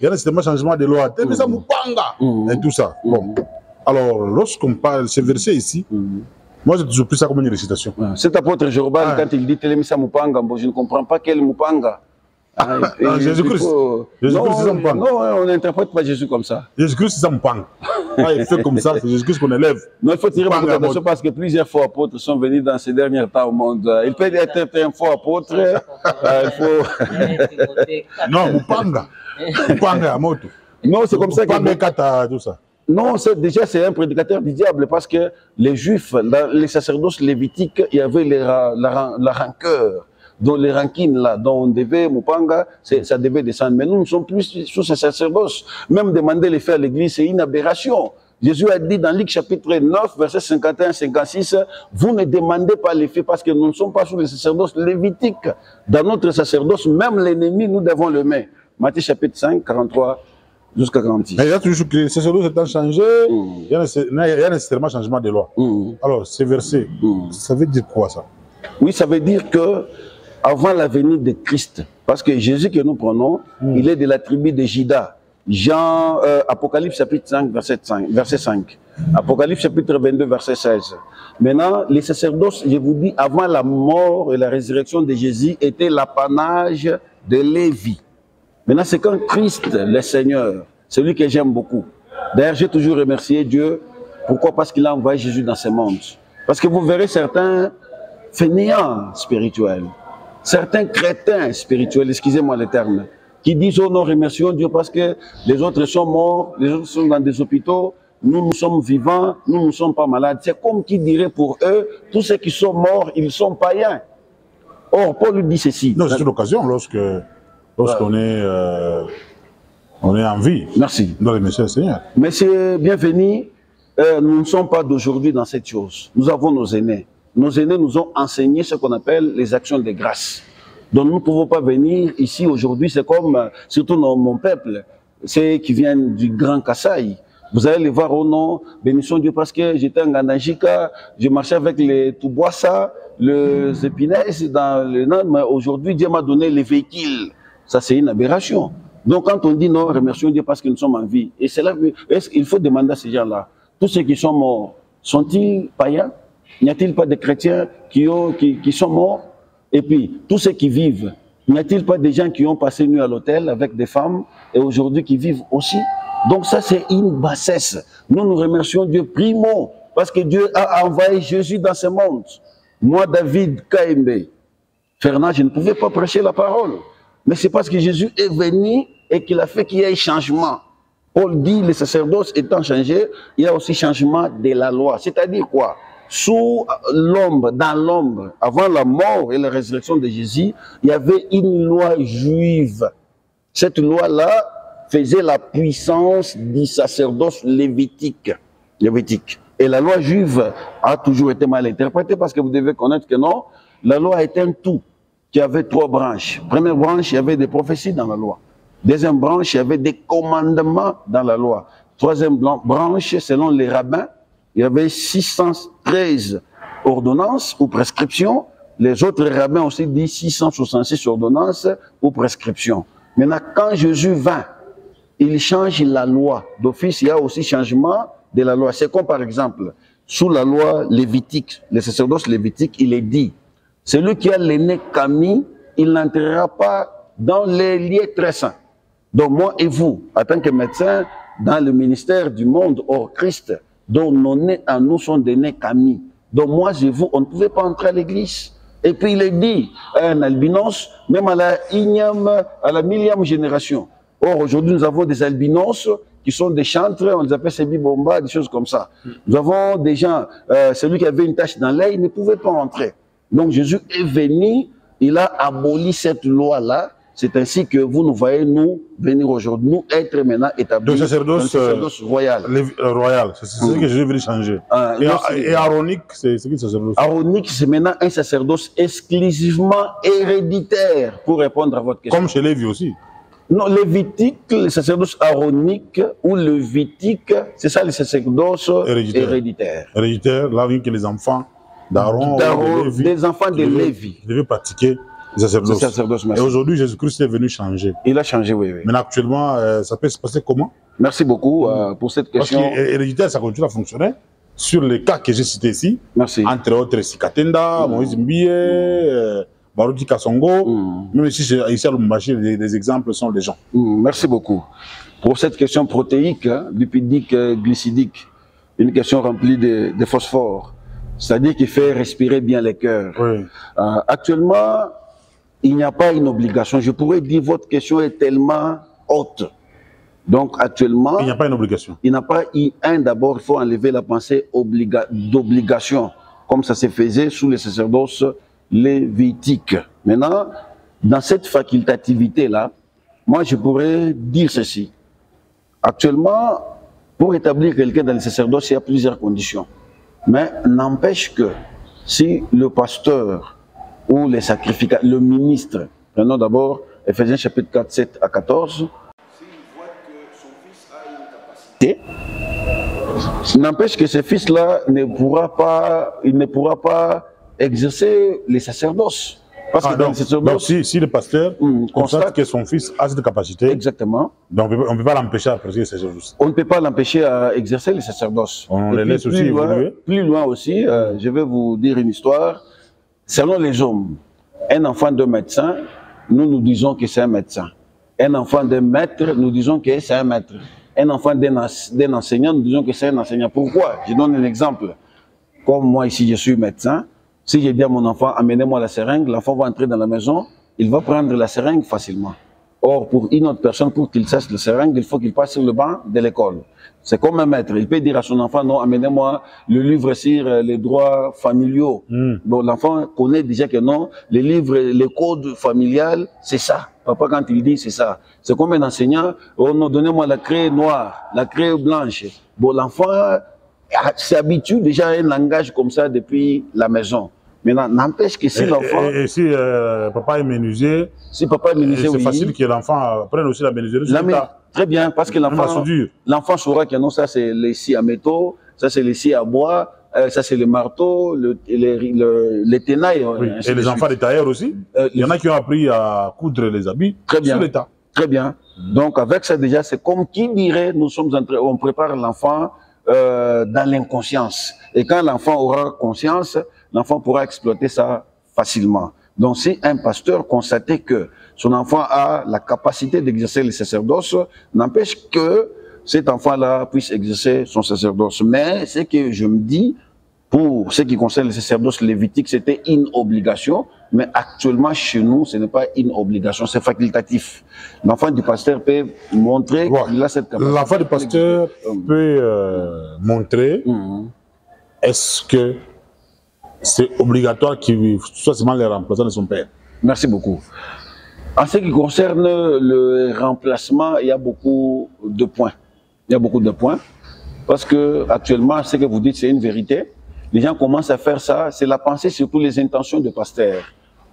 il y a un changement de loi. Et tout ça. Bon. Alors, lorsqu'on parle de ce verset ici, moi j'ai toujours pris ça comme une récitation. Cet apôtre Jorban, quand il dit Telemisa Mupanga, je ne comprends pas quel Mupanga. Jésus-Christ. Jésus-Christ, c'est ça Mupanga. Non, on n'interprète pas Jésus comme ça. Jésus-Christ, c'est ça Mupanga. Il fait comme ça, c'est Jésus-christ qu'on élève. Non, il faut tirer beaucoup d'attention parce que plusieurs faux apôtres sont venus dans ces derniers temps au monde. Il peut être un faux apôtre. Il faut. Non, Mupanga. Mupanga à moto. Non, c'est comme ça que. Mupanga, tout ça. Non, déjà c'est un prédicateur du diable parce que les Juifs, dans les sacerdoces lévitiques, il y avait la rancœur. Dans les rancines là, dont on devait, Mupanga, ça devait descendre. Mais nous ne sommes plus sous ce sacerdoce. Même demander les faire à l'église, c'est une aberration. Jésus a dit dans Luc chapitre 9, verset 51-56, vous ne demandez pas les faits parce que nous ne sommes pas sous le sacerdoce lévitique. Dans notre sacerdoce, même l'ennemi, nous devons le mettre. Matthieu chapitre 5, 43 jusqu'à 46. Mais il y a toujours que le sacerdoce étant changé, il y a nécessairement changement de loi. Alors, ces versets, ça veut dire quoi ça? Oui, ça veut dire que avant la venue de Christ, parce que Jésus que nous prenons, il est de la tribu de Juda. Apocalypse chapitre 5, verset 5. Apocalypse chapitre 22, verset 16. Maintenant, les sacerdoces, je vous dis, avant la mort et la résurrection de Jésus, étaient l'apanage de Lévi. Maintenant, c'est quand Christ, le Seigneur, celui que j'aime beaucoup. D'ailleurs, j'ai toujours remercié Dieu. Pourquoi? Parce qu'il a envoyé Jésus dans ce monde. Parce que vous verrez certains fainéants spirituels, certains crétins spirituels, excusez-moi le terme, qui disent oh non, remercions Dieu parce que les autres sont morts, les autres sont dans des hôpitaux, nous sommes vivants, nous ne sommes pas malades. C'est comme qui dirait pour eux, tous ceux qui sont morts, ils sont païens. Or, Paul dit ceci. Non, c'est l'occasion lorsqu'on est en vie. Merci. Dans les messieurs Seigneur. Messieurs, bienvenue. Nous ne sommes pas d'aujourd'hui dans cette chose. Nous avons nos aînés. Nos aînés nous ont enseigné ce qu'on appelle les actions de grâce. Donc nous ne pouvons pas venir ici aujourd'hui. C'est comme, surtout mon peuple, ceux qui viennent du Grand Kasaï. Vous allez les voir au nom, bénissons Dieu parce que j'étais en Ganajika, je marchais avec les Toubouassa, les épinaises dans le Nord, mais aujourd'hui Dieu m'a donné les véhicules. Ça c'est une aberration. Donc quand on dit non, remercions Dieu parce que nous sommes en vie. Et c'est là qu'il faut demander à ces gens-là, tous ceux qui sont morts, sont-ils païens? N'y a-t-il pas de chrétiens qui sont morts? Et puis, tous ceux qui vivent, n'y a-t-il pas des gens qui ont passé une nuit à l'hôtel avec des femmes et aujourd'hui qui vivent aussi? Donc ça, c'est une bassesse. Nous, nous remercions Dieu primo parce que Dieu a envoyé Jésus dans ce monde. Moi, David Kaembe, Fernand, je ne pouvais pas prêcher la parole. Mais c'est parce que Jésus est venu et qu'il a fait qu'il y ait un changement. Paul dit, le sacerdoce étant changé, il y a aussi changement de la loi. C'est-à-dire quoi? Sous l'ombre, dans l'ombre, avant la mort et la résurrection de Jésus, il y avait une loi juive. Cette loi-là faisait la puissance du sacerdoce lévitique. Et la loi juive a toujours été mal interprétée parce que vous devez connaître que non, la loi est un tout qui avait 3 branches. Première branche, il y avait des prophéties dans la loi. Deuxième branche, il y avait des commandements dans la loi. Troisième branche, selon les rabbins, il y avait 613 ordonnances ou prescriptions. Les autres rabbins aussi disent 666 ordonnances ou prescriptions. Maintenant, quand Jésus vint, il change la loi. D'office, il y a aussi changement de la loi. C'est comme par exemple, sous la loi lévitique, le sacerdoce lévitique, il est dit, celui qui a le nez camis, il n'entrera pas dans les lieux très saints. Donc moi et vous, en tant que médecins, dans le ministère du monde hors Christ, dont nos nez à nous sont des nez camis. Donc moi et vous, on ne pouvait pas entrer à l'église. Et puis il est dit, un albinos, même à la 1000e génération. Or, aujourd'hui, nous avons des albinos qui sont des chantres, on les appelle ces bibomba, des choses comme ça. Nous avons des gens, celui qui avait une tache dans l'œil ne pouvait pas entrer. Donc Jésus est venu, il a aboli cette loi-là. C'est ainsi que vous nous voyez, nous, venir aujourd'hui, nous être maintenant établis dans le sacerdoce royal. Royal, c'est ce que Jésus veut changer. Et aronique, c'est ce qui est le sacerdoce? Aronique, c'est maintenant un sacerdoce exclusivement héréditaire, pour répondre à votre question. Comme chez Lévi aussi. Non, lévitique, le sacerdoce aronique ou lévitique, c'est ça le sacerdoce héréditaire. Héréditaire, là, que les enfants d'Aaron, des enfants de Lévi devaient pratiquer le sacerdoce. Et aujourd'hui, Jésus-Christ est venu changer. Il a changé, oui. Mais actuellement, ça peut se passer comment? Merci beaucoup pour cette question. Parce que héréditaire, ça continue à fonctionner sur les cas que j'ai cités ici. Merci. Entre autres, Sikatenda, Moïse Mbie, Baruti Kassongo, même ici à Lumbashi, les exemples sont les gens. Merci beaucoup. Pour cette question protéique, lipidique, glycidique, une question remplie de phosphore, c'est-à-dire qui fait respirer bien les cœurs. Oui. Actuellement, il n'y a pas une obligation. Je pourrais dire votre question est tellement haute. Donc actuellement, il n'y a pas une obligation. Il n'y a pas d'abord, il faut enlever la pensée d'obligation, comme ça se faisait sous les sacerdoces lévitique. Maintenant, dans cette facultativité-là, moi je pourrais dire ceci. Actuellement, pour établir quelqu'un dans le sacerdoce, il y a plusieurs conditions. Mais n'empêche que si le pasteur ou les sacrificateurs, le ministre, prenons d'abord Ephésiens chapitre 4, 7 à 14, s'il voit que son fils a une capacité, n'empêche que ce fils-là ne pourra pas exercer les sacerdoces. Parce que dans le sacerdoce, donc si le pasteur constate que son fils a cette capacité, exactement, donc on ne peut pas l'empêcher à prêcher le sacerdoce. On ne peut pas l'empêcher à exercer les sacerdoces. On les laisse aussi évoluer. Plus loin aussi, je vais vous dire une histoire. Selon les hommes, un enfant de médecin, nous disons que c'est un médecin. Un enfant de maître, nous disons que c'est un maître. Un enfant d'un enseignant, nous disons que c'est un enseignant. Pourquoi? Je donne un exemple. Comme moi ici, je suis médecin. Si je dis à mon enfant, amenez-moi la seringue, l'enfant va entrer dans la maison, il va prendre la seringue facilement. Or, pour une autre personne, pour qu'il sache le seringue, il faut qu'il passe sur le banc de l'école. C'est comme un maître. Il peut dire à son enfant, non, amenez-moi le livre sur les droits familiaux. Bon, l'enfant connaît déjà que non, les livres, les codes familiales, c'est ça. Papa, quand il dit, c'est ça. C'est comme un enseignant, oh non, donnez-moi la craie noire, la craie blanche. Bon, l'enfant s'habitue déjà à un langage comme ça depuis la maison. Maintenant, n'empêche que si l'enfant... Et si papa est menuisier, si papa est menuisier, c'est oui, facile que l'enfant prenne aussi la menuiserie. Très bien, parce que l'enfant saura que non, ça c'est les scies à métaux, ça c'est les scies à bois, ça c'est les marteaux, les tenailles. Oui. Et les enfants des tailleurs aussi. Il y en a qui ont appris à coudre les habits sur l'État. Très bien. Donc avec ça déjà, c'est comme qui dirait, on prépare l'enfant dans l'inconscience. Et quand l'enfant aura conscience, l'enfant pourra exploiter ça facilement. Donc si un pasteur constatait que son enfant a la capacité d'exercer le sacerdoce, n'empêche que cet enfant-là puisse exercer son sacerdoce. Mais ce que je me dis, pour ce qui concerne le sacerdoce lévitique, c'était une obligation, mais actuellement chez nous, ce n'est pas une obligation, c'est facultatif. L'enfant du pasteur peut montrer qu'il a cette capacité. L'enfant du pasteur peut montrer, est-ce que c'est obligatoire qu'il soit seulement le remplaçant de son père? Merci beaucoup. En ce qui concerne le remplacement, il y a beaucoup de points. Il y a beaucoup de points. Parce que actuellement, ce que vous dites, c'est une vérité. Les gens commencent à faire ça. C'est la pensée, surtout les intentions de pasteur.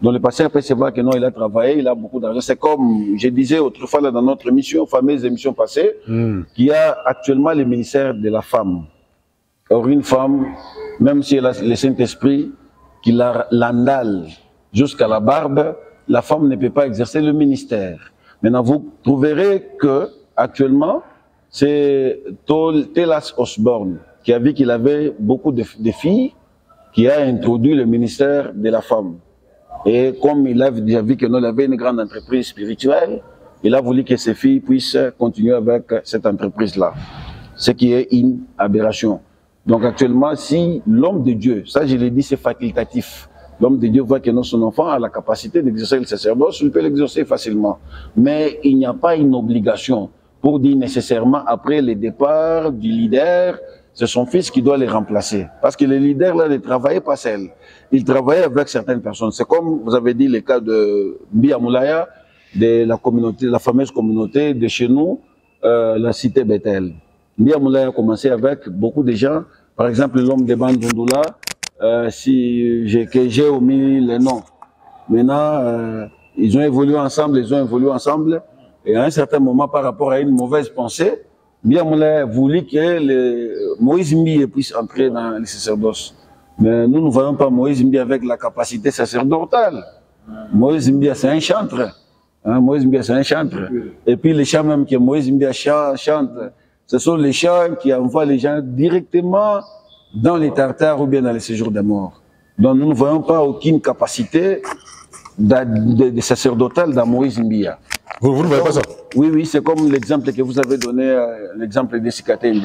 Donc le pasteur peut se voir que non, il a travaillé, il a beaucoup d'argent. C'est comme je disais autrefois là, dans notre émission, fameuse émission passée, qu'il y a actuellement le ministère de la femme. Or, une femme, même si elle a le Saint-Esprit, qui l'andale jusqu'à la barbe, la femme ne peut pas exercer le ministère. Maintenant, vous trouverez que, actuellement, c'est Telas Osborne qui a vu qu'il avait beaucoup de filles, qui a introduit le ministère de la femme. Et comme il a déjà vu qu'il avait une grande entreprise spirituelle, il a voulu que ses filles puissent continuer avec cette entreprise-là. Ce qui est une aberration. Donc actuellement, si l'homme de Dieu, ça je l'ai dit, c'est facultatif. L'homme de Dieu voit que son enfant a la capacité d'exercer le sacerdoce, il peut l'exercer facilement. Mais il n'y a pas une obligation pour dire nécessairement après le départ du leader, c'est son fils qui doit les remplacer. Parce que le leader là ne travaillait pas seul. Il travaillait avec certaines personnes. C'est comme vous avez dit le cas de Mbia Moulaya, de la communauté, la fameuse communauté de chez nous, la cité Bethel. Mbia Moulaya a commencé avec beaucoup de gens. Par exemple, l'homme de Bandundoula, si j'ai omis les noms. Maintenant, ils ont évolué ensemble, et à un certain moment, par rapport à une mauvaise pensée, Mbia Moulaya voulu que Moïse Mbia puisse entrer dans le sacerdoce. Mais nous ne voyons pas Moïse Mbia avec la capacité sacerdotale. Moïse Mbia, c'est un chantre. Hein, Moïse Mbia, c'est un chantre. Et puis les chants même que Moïse Mbia chante, ce sont les chants qui envoient les gens directement dans les tartares ou bien dans les séjours de mort. Donc nous ne voyons pas aucune capacité de sacerdotale dans Moïse Mbia. Vous ne voyez pas ça? Oui, oui, c'est comme l'exemple que vous avez donné, l'exemple de Sikatende.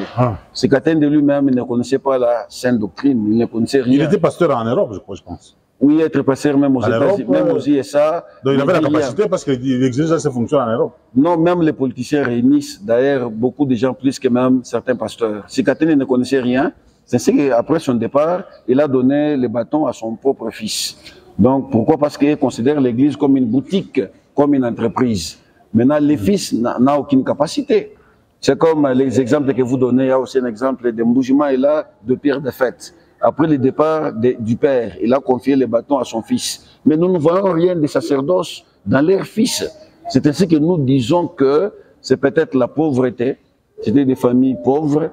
Sikatende lui-même ne connaissait pas la sainte doctrine, il ne connaissait rien. Il était pasteur en Europe, je pense. Oui, être pasteur même aux États-Unis, même aux USA. Donc il avait la capacité parce qu'il exerçait ses fonctions en Europe. Non, même les politiciens réunissent d'ailleurs beaucoup de gens plus que même certains pasteurs. Sikatende ne connaissait rien. C'est ce qu'après son départ, il a donné le bâton à son propre fils. Donc pourquoi? Parce qu'il considère l'Église comme une boutique, comme une entreprise. Maintenant, les fils n'ont aucune capacité. C'est comme les exemples que vous donnez. Il y a aussi un exemple de Mboujima et là, de Pierre de Fête. Après le départ du père, il a confié le bâton à son fils. Mais nous ne voyons rien de sacerdoce dans leurs fils. C'est ainsi que nous disons que c'est peut-être la pauvreté. C'était des familles pauvres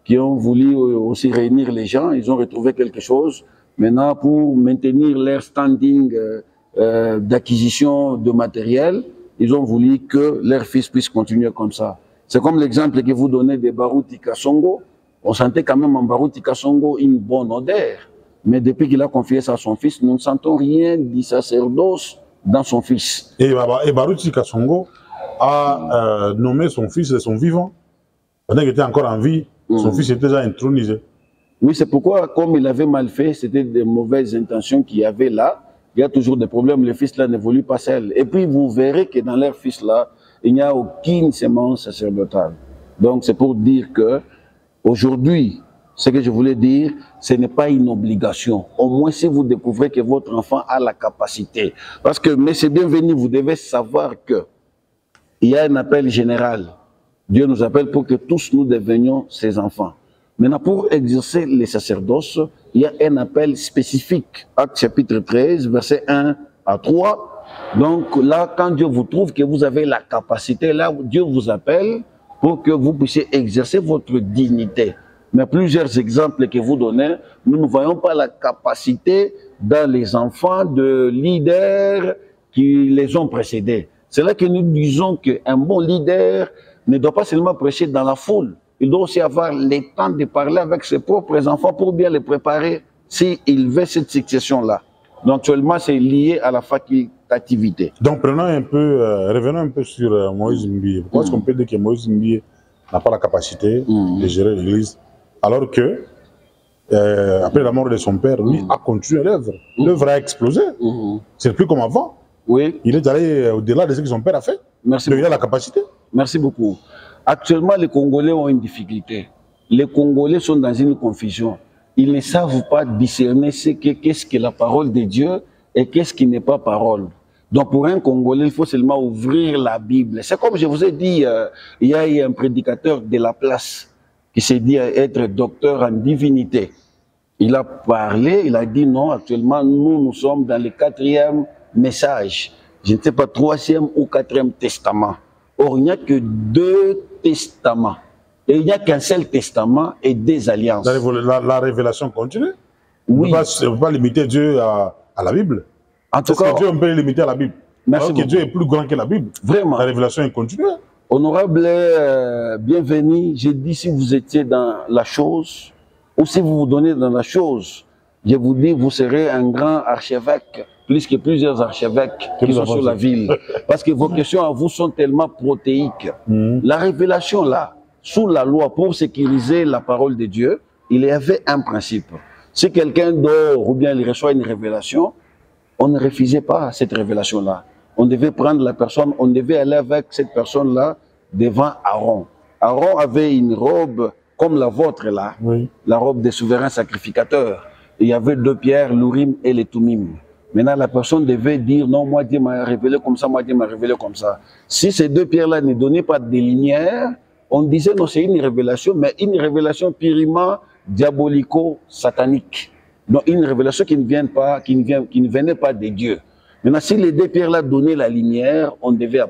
qui ont voulu aussi réunir les gens. Ils ont retrouvé quelque chose. Maintenant, pour maintenir leur standing d'acquisition de matériel, ils ont voulu que leur fils puisse continuer comme ça. C'est comme l'exemple que vous donnez de Baruti Kasongo. On sentait quand même en Baruti Kasongo une bonne odeur. Mais depuis qu'il a confié ça à son fils, nous ne sentons rien du sacerdoce dans son fils. Et Baruti Kasongo a nommé son fils de son vivant. Pendant qu'il était encore en vie, son fils était déjà intronisé. Oui, c'est pourquoi, comme il avait mal fait, c'était de mauvaises intentions qu'il y avait là. il y a toujours des problèmes. Les fils là n'évoluent pas seuls. Et puis vous verrez que dans leurs fils là, il n'y a aucune sémence sacerdotale. Donc c'est pour dire que aujourd'hui, ce que je voulais dire, ce n'est pas une obligation. Au moins si vous découvrez que votre enfant a la capacité. Parce que, mais c'est bienvenu, vous devez savoir que il y a un appel général. Dieu nous appelle pour que tous nous devenions ses enfants. Maintenant, pour exercer les sacerdoces, il y a un appel spécifique. Acte chapitre 13, versets 1 à 3. Donc là, quand Dieu vous trouve que vous avez la capacité, là, Dieu vous appelle pour que vous puissiez exercer votre dignité. Mais plusieurs exemples que vous donnez, nous ne voyons pas la capacité dans les enfants de leaders qui les ont précédés. C'est là que nous disons qu'un bon leader ne doit pas seulement prêcher dans la foule. Il doit aussi avoir le temps de parler avec ses propres enfants pour bien les préparer s'il veut cette succession-là. Donc, actuellement, c'est lié à la facultativité. Donc, revenons un peu sur Moïse Mbie. Pourquoi est-ce qu'on peut dire que Moïse Mbie n'a pas la capacité de gérer l'Église, alors que, après la mort de son père, lui a continué l'œuvre. L'œuvre a explosé. C'est plus comme avant. Oui. Il est allé au-delà de ce que son père a fait. Merci. Donc, il a la capacité. Merci beaucoup. Actuellement, les Congolais ont une difficulté. Les Congolais sont dans une confusion. Ils ne savent pas discerner qu'est-ce que la parole de Dieu et qu'est-ce qui n'est pas parole. Donc pour un Congolais, il faut seulement ouvrir la Bible. C'est comme je vous ai dit, il y a eu un prédicateur de la place qui s'est dit être docteur en divinité. Il a parlé, il a dit non, actuellement nous sommes dans le 4e message. Je ne sais pas, 3e ou 4e testament. Or, il n'y a que 2 testaments. Et il n'y a qu'un seul testament et des alliances. La révélation continue. Oui. On ne peut pas limiter Dieu à la Bible. En tout cas, Dieu, on peut le limiter à la Bible. Merci alors que Dieu est plus grand que la Bible. Vraiment. La révélation est continue. Honorable, bienvenue. J'ai dit si vous étiez dans la chose, ou si vous vous donnez dans la chose, je vous dis, vous serez un grand archevêque, plus que plusieurs archevêques qui sont sur la ville. Parce que vos questions à vous sont tellement protéiques. La révélation là, sous la loi, pour sécuriser la parole de Dieu, il y avait un principe. Si quelqu'un dort ou bien il reçoit une révélation, on ne refusait pas cette révélation-là. On devait prendre la personne, on devait aller avec cette personne-là devant Aaron. Aaron avait une robe comme la vôtre là, la robe des souverains sacrificateurs. Il y avait 2 pierres, l'Urim et les Tumim. Maintenant, la personne devait dire, non, moi Dieu m'a révélé comme ça, moi Dieu m'a révélé comme ça. Si ces 2 pierres-là ne donnaient pas de lumière, on disait, non, c'est une révélation, mais une révélation purement diabolico-satanique. Donc, une révélation qui ne venait pas de Dieu. Maintenant, si les 2 pierres-là donnaient la lumière, on devait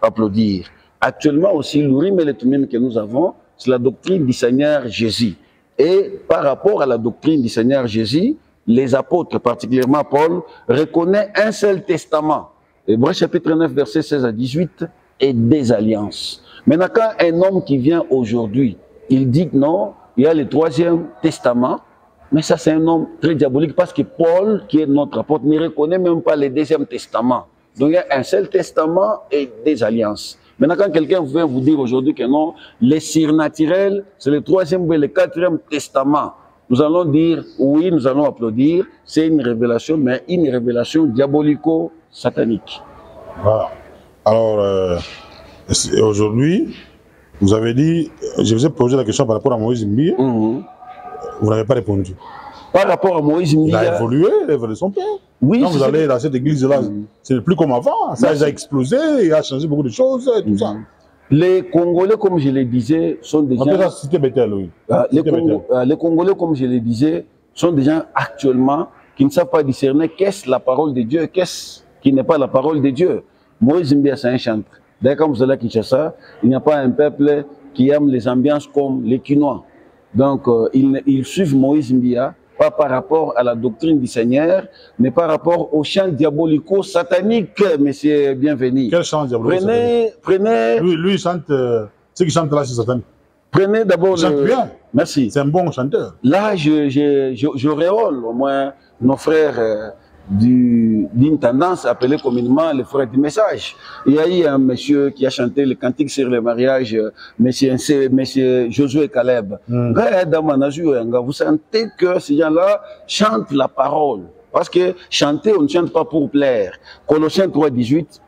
applaudir. Actuellement aussi, l'Urim et les Tumim que nous avons, c'est la doctrine du Seigneur Jésus. Et par rapport à la doctrine du Seigneur Jésus, les apôtres, particulièrement Paul, reconnaissent un seul testament. Hébreux chapitre 9, versets 16 à 18, et des alliances. Maintenant, quand un homme qui vient aujourd'hui, il dit que non, il y a le 3e testament, mais ça c'est un homme très diabolique parce que Paul, qui est notre apôtre, ne reconnaît même pas le 2e testament. Donc il y a un seul testament et des alliances. Maintenant, quand quelqu'un vient vous dire aujourd'hui que non, les surnaturels, c'est le 3e ou le 4e testament, nous allons dire oui, nous allons applaudir, c'est une révélation, mais une révélation diabolico-satanique. Voilà. Alors, aujourd'hui, vous avez dit, je vous ai posé la question par rapport à Moïse Mbie, vous n'avez pas répondu. Par rapport à Moïse Mbie, il a évolué, l'œuvre de son père. Oui, quand vous allez dans cette église-là, c'est plus comme avant, ça a explosé, il a changé beaucoup de choses, tout ça. Les Congolais, comme je le disais, sont des gens... Les Congolais, comme je le disais, sont des gens actuellement qui ne savent pas discerner qu'est-ce la parole de Dieu et qu'est-ce qui n'est pas la parole de Dieu. Moïse Mbie, c'est un chantre. D'ailleurs, quand vous allez à Kinshasa, il n'y a pas un peuple qui aime les ambiances comme les Kinois. Donc, ils suivent Moïse Mbie, pas par rapport à la doctrine du Seigneur, mais par rapport au chant diabolico-satanique, monsieur bienvenu. Quel chant diabolico-satanique? Prenez... Lui, il chante... ce qu'il chante là, c'est satanique. Prenez d'abord il chante bien. Merci. C'est un bon chanteur. Là, je réole au moins nos frères d'une tendance appelée communément les frères du message. Il y a eu un monsieur qui a chanté le cantique sur le mariage, monsieur Josué Caleb. Vous sentez que ces gens-là chantent la parole. Parce que chanter, on ne chante pas pour plaire. Colossiens 3,18,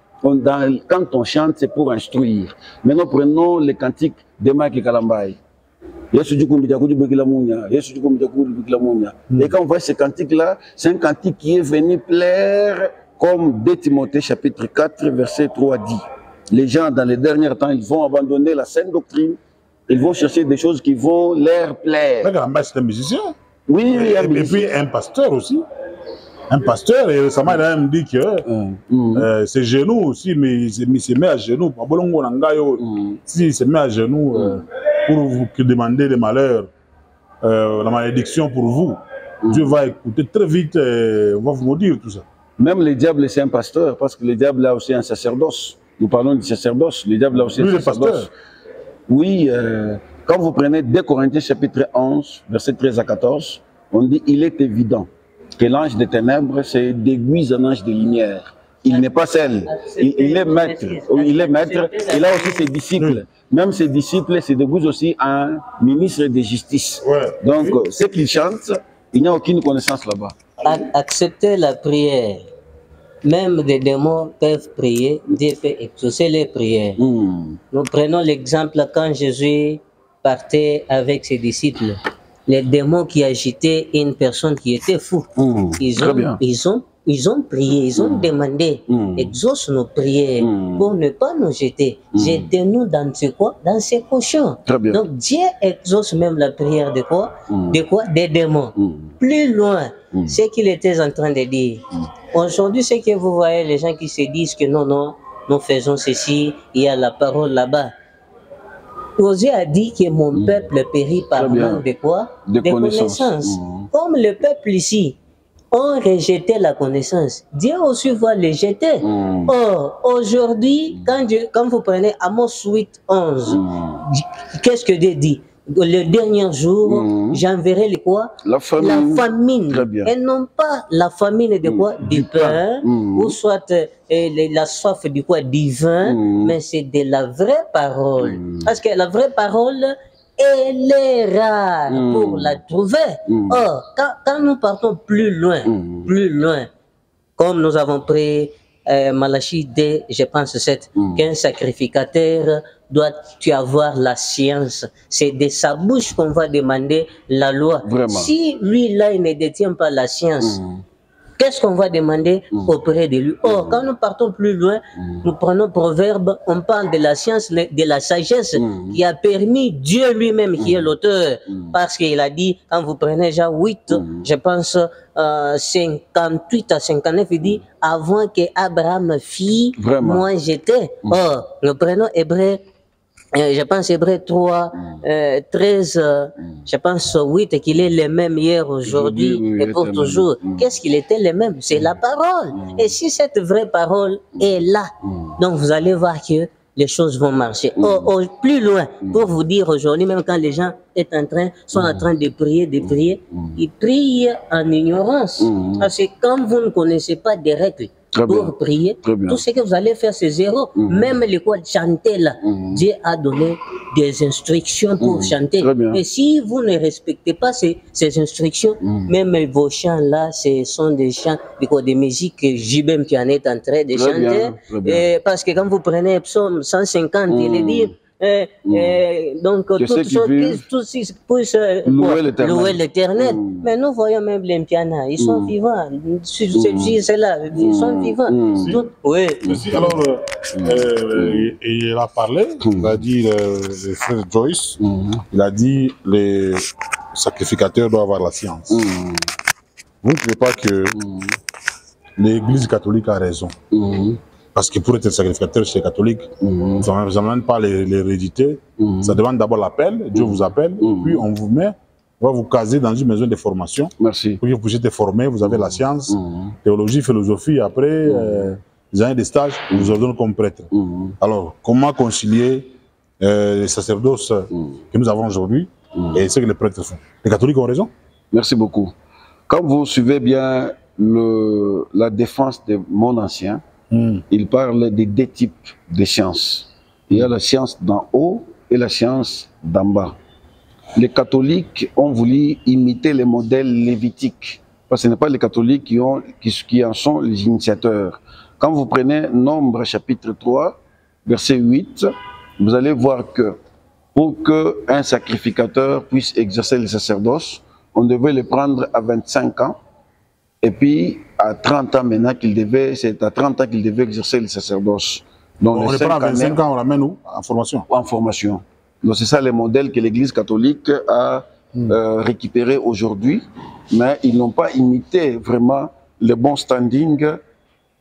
quand on chante, c'est pour instruire. Maintenant, prenons les cantiques de Mike Kalambay. Et quand on voit ces cantiques-là, c'est un cantique qui est venu plaire, comme 2 Timothée chapitre 4, verset 3 dit. Les gens, dans les derniers temps, ils vont abandonner la saine doctrine, ils vont chercher des choses qui vont leur plaire. Mais c'est un musicien. Oui, et puis un pasteur aussi. Un pasteur, et récemment, il a même dit que ses genoux aussi, mais il se met à genoux. Si il se met à genoux pour vous demander des malheurs, la malédiction pour vous, Dieu va écouter très vite, on va vous maudire tout ça. Même le diable, c'est un pasteur, parce que le diable a aussi un sacerdoce. Nous parlons du sacerdoce, le diable a aussi un sacerdoce. Oui, quand vous prenez 2 Corinthiens chapitre 11, verset 13 à 14, on dit « Il est évident que l'ange des ténèbres, c'est déguise un ange de lumière. Il n'est pas seul, il est maître. Il est maître, et là aussi ses disciples. Même ses disciples se déguisent aussi un ministre de justice. Donc, ce qu'ils chantent, il n'y a aucune connaissance là-bas. Accepter la prière. Même des démons peuvent prier, Dieu peut exaucer les prières. Nous prenons l'exemple quand Jésus partait avec ses disciples. Les démons qui agitaient une personne qui était fou. Ils ont prié, ils ont demandé, exauce nos prières pour ne pas nous jeter. Jetez-nous dans ce quoi? Dans ces cochons. Donc Dieu exauce même la prière de quoi? De quoi? Des démons. Plus loin, ce qu'il était en train de dire. Aujourd'hui, c'est que vous voyez les gens qui se disent que non, non, nous faisons ceci, il y a la parole là-bas. Osée a dit que mon peuple périt par manque de quoi? De connaissances. Comme le peuple ici ont rejeté la connaissance, Dieu aussi va les jeter. Or, aujourd'hui, quand vous prenez Amos 8, 11, qu'est-ce que Dieu dit? Le dernier jour, j'enverrai les quoi? La famine. Et non pas la famine de quoi? Du pain, ou soit la soif du quoi? Du vin, mais c'est de la vraie parole. Parce que la vraie parole, elle est rare pour la trouver. Or, quand nous partons plus loin, comme nous avons pris Malachie 2, je pense 7, qu'un sacrificateur doit avoir la science. C'est de sa bouche qu'on va demander la loi. Vraiment. Si lui-là, il ne détient pas la science, qu'est-ce qu'on va demander auprès de lui? Or, quand nous partons plus loin, nous prenons Proverbe, on parle de la science, de la sagesse qui a permis Dieu lui-même, qui est l'auteur, parce qu'il a dit, quand vous prenez Jean 8, je pense 58 à 59, il dit, avant que Abraham fît, moi j'étais. Or, nous prenons Hébreu, je pense Hébreu 3, 13, je pense 8, qu'il est le même hier, aujourd'hui et pour toujours. Qu'est-ce qu'il était le même? C'est la parole. Et si cette vraie parole est là, donc vous allez voir que les choses vont marcher. Plus loin, pour vous dire aujourd'hui, même quand les gens sont en train de prier, ils prient en ignorance. Parce que quand vous ne connaissez pas des règles, pour prier, tout ce que vous allez faire, c'est zéro. Même les quoi chanter là, Dieu a donné des instructions pour chanter. Et si vous ne respectez pas ces instructions, même vos chants là, ce sont des chants, des musiques que Jibem qui en est en train de chanter. Parce que quand vous prenez Psaume 150, il est dit, donc tous puissent louer l'Éternel. Mais nous voyons même les pianas, ils sont vivants. C'est là, ils sont vivants. Oui. Alors, il a parlé, il a dit le frère Joyce, il a dit les sacrificateurs doivent avoir la science. Vous ne trouvez pas que l'Église catholique a raison? Parce que pour être sacrificateur chez les catholiques, ça ne demande pas l'hérédité. Ça demande d'abord l'appel, Dieu vous appelle, puis on vous met, on va vous caser dans une maison de formation. Merci. Pour que vous puissiez être formé, vous avez la science, théologie, philosophie, après, les années de stage, on vous ordonne comme prêtre. Alors, comment concilier les sacerdoces que nous avons aujourd'hui et ce que les prêtres font? Les catholiques ont raison? Merci beaucoup. Quand vous suivez bien la défense du monde ancien, il parle des deux types de sciences. Il y a la science d'en haut et la science d'en bas. Les catholiques ont voulu imiter les modèles lévitiques. parce que ce n'est pas les catholiques qui en sont les initiateurs. Quand vous prenez Nombre chapitre 3, verset 8, vous allez voir que pour qu'un sacrificateur puisse exercer le sacerdoce, on devait le prendre à 25 ans, et puis à 30 ans maintenant c'est à 30 ans qu'il devait exercer le sacerdoce. Donc on le prend à 25 ans, on l'amène où? En formation. En formation. Donc c'est ça le modèle que l'Église catholique a récupéré aujourd'hui, mais ils n'ont pas imité vraiment le bon standing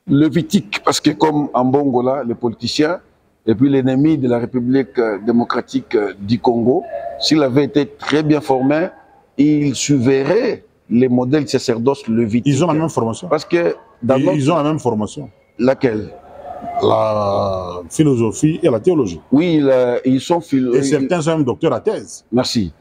lévitique, parce que comme en Bongola, les politiciens, et puis l'ennemi de la République démocratique du Congo, s'il avait été très bien formé, il suivrait les modèles sacerdoces lévitiques. Ils ont la même formation. Parce que ils ont la même formation. Laquelle? La philosophie et la théologie. Oui, ils sont et certains sont même docteurs à thèse. Merci.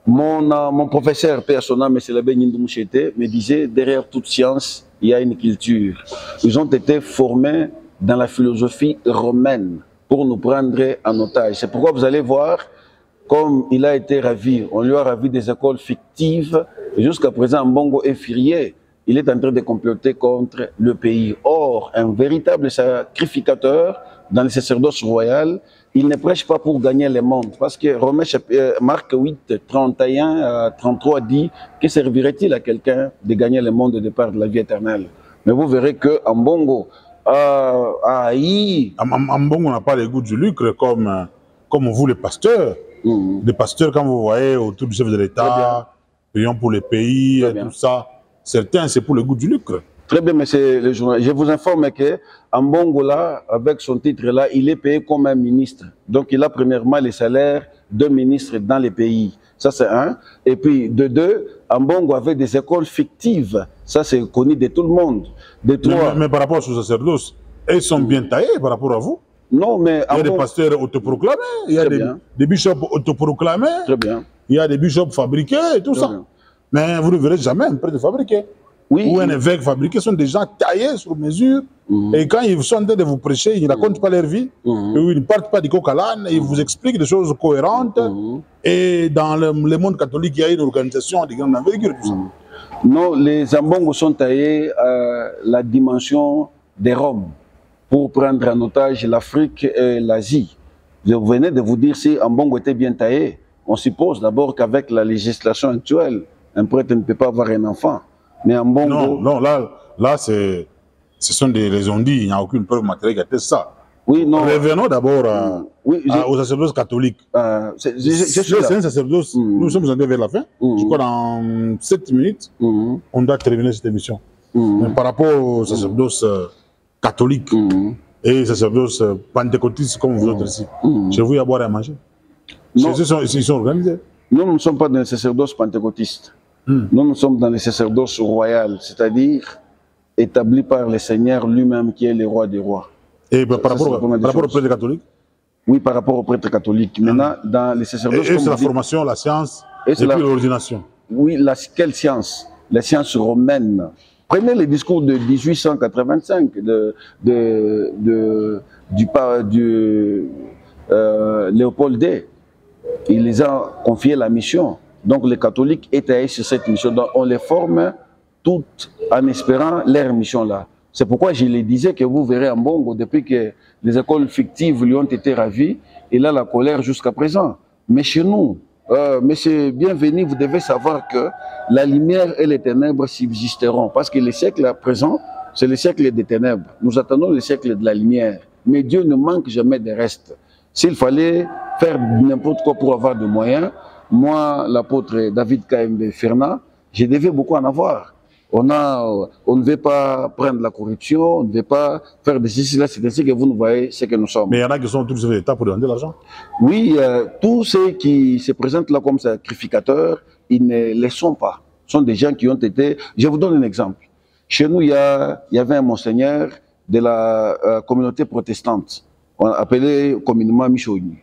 Mon professeur, Père Sona, M. Labé Nindouchete, me disait, derrière toute science, il y a une culture. Ils ont été formés dans la philosophie romaine pour nous prendre en otage. C'est pourquoi vous allez voir, comme il a été ravi, on lui a ravi des écoles fictives, et jusqu'à présent, Mbongo est furieux. Il est en train de comploter contre le pays. Or, un véritable sacrificateur dans le sacerdoce royal, il ne prêche pas pour gagner le monde. Parce que Marc 8, 31 à 33 dit que servirait-il à quelqu'un de gagner le monde de par de la vie éternelle. Mais vous verrez qu'en Bongo, Mbongo n'a pas le goût du lucre comme vous les pasteurs. Les pasteurs, quand vous voyez autour du chef de l'État, prions pour le pays, tout ça. Certains, c'est pour le goût du lucre. Très bien, monsieur le journaliste. Je vous informe que Mbongola, avec son titre-là, il est payé comme un ministre. Donc, il a premièrement les salaires de ministre dans les pays. Ça, c'est un. Et puis, de deux, Mbongo avait des écoles fictives. Ça, c'est connu de tout le monde. De trois. Mais par rapport aux sacerdoces, ils sont bien taillés par rapport à vous. Non, mais il y a des pasteurs autoproclamés, il y a des bishops autoproclamés, très bien. Il y a des bishops fabriqués et tout ça. Bien. Mais vous ne verrez jamais un prêtre fabriqué. Oui, ou un évêque fabriqué. Ce sont des gens taillés sur mesure. Et quand ils sont en train de vous prêcher, ils ne racontent pas leur vie. Et ils ne partent pas du coq à l'âne. Ils vous expliquent des choses cohérentes. Et dans le monde catholique, il y a une organisation de grande envergure. Tout ça. Non, les Mbongo sont taillés à la dimension des Roms pour prendre en otage l'Afrique et l'Asie. Je venais de vous dire si Mbongo était bien taillé. On suppose d'abord qu'avec la législation actuelle, un prêtre ne peut pas avoir un enfant. Mais en Bongo... Non, là ce sont des raisons dites. Il n'y a aucune preuve matérielle qui atteste ça. Oui, non. Revenons d'abord aux sacerdoces catholiques. C'est un sacerdoce. Nous sommes en train vers la fin. Je crois dans 7 minutes, on doit terminer cette émission. Mais par rapport aux sacerdoces catholiques et sacerdoces pentecôtistes comme vous autres ici, chez vous, il y a à boire et à manger. Chez eux, ils sont organisés. Nous ne sommes pas dans les sacerdoces pentecôtistes. Nous sommes dans les sacerdoces royales, c'est-à-dire établis par le Seigneur lui-même qui est le roi des rois. Et par rapport au prêtre catholique? Oui, par rapport au prêtre catholique. Maintenant, dans les sacerdoces... Et c'est la formation, la science, et puis l'ordination. Oui, quelle science? La science romaine. Prenez les discours de 1885 du Léopold II. Il les a confié la mission. Donc les catholiques étaient sur cette mission. Donc on les forme toutes en espérant leur mission là. C'est pourquoi je les disais que vous verrez en Bongo, depuis que les écoles fictives lui ont été ravies, il a la colère jusqu'à présent. Mais chez nous, monsieur Bienvenu, vous devez savoir que la lumière et les ténèbres subsisteront. Parce que le siècle à présent, c'est le siècle des ténèbres. Nous attendons le siècle de la lumière. Mais Dieu ne manque jamais de reste. S'il fallait faire n'importe quoi pour avoir des moyens, moi, l'apôtre David K.M.B. Fernand, je devais beaucoup en avoir. On ne veut pas prendre la corruption, on ne veut pas faire des ceci, là, c'est ainsi que vous nous voyez ce que nous sommes. Mais il y en a qui sont tous l'État pour demander l'argent. Oui, tous ceux qui se présentent là comme sacrificateurs, ils ne le sont pas. Ce sont des gens qui ont été... Je vous donne un exemple. Chez nous, il y avait un monseigneur de la communauté protestante, on appelait communément Michouni.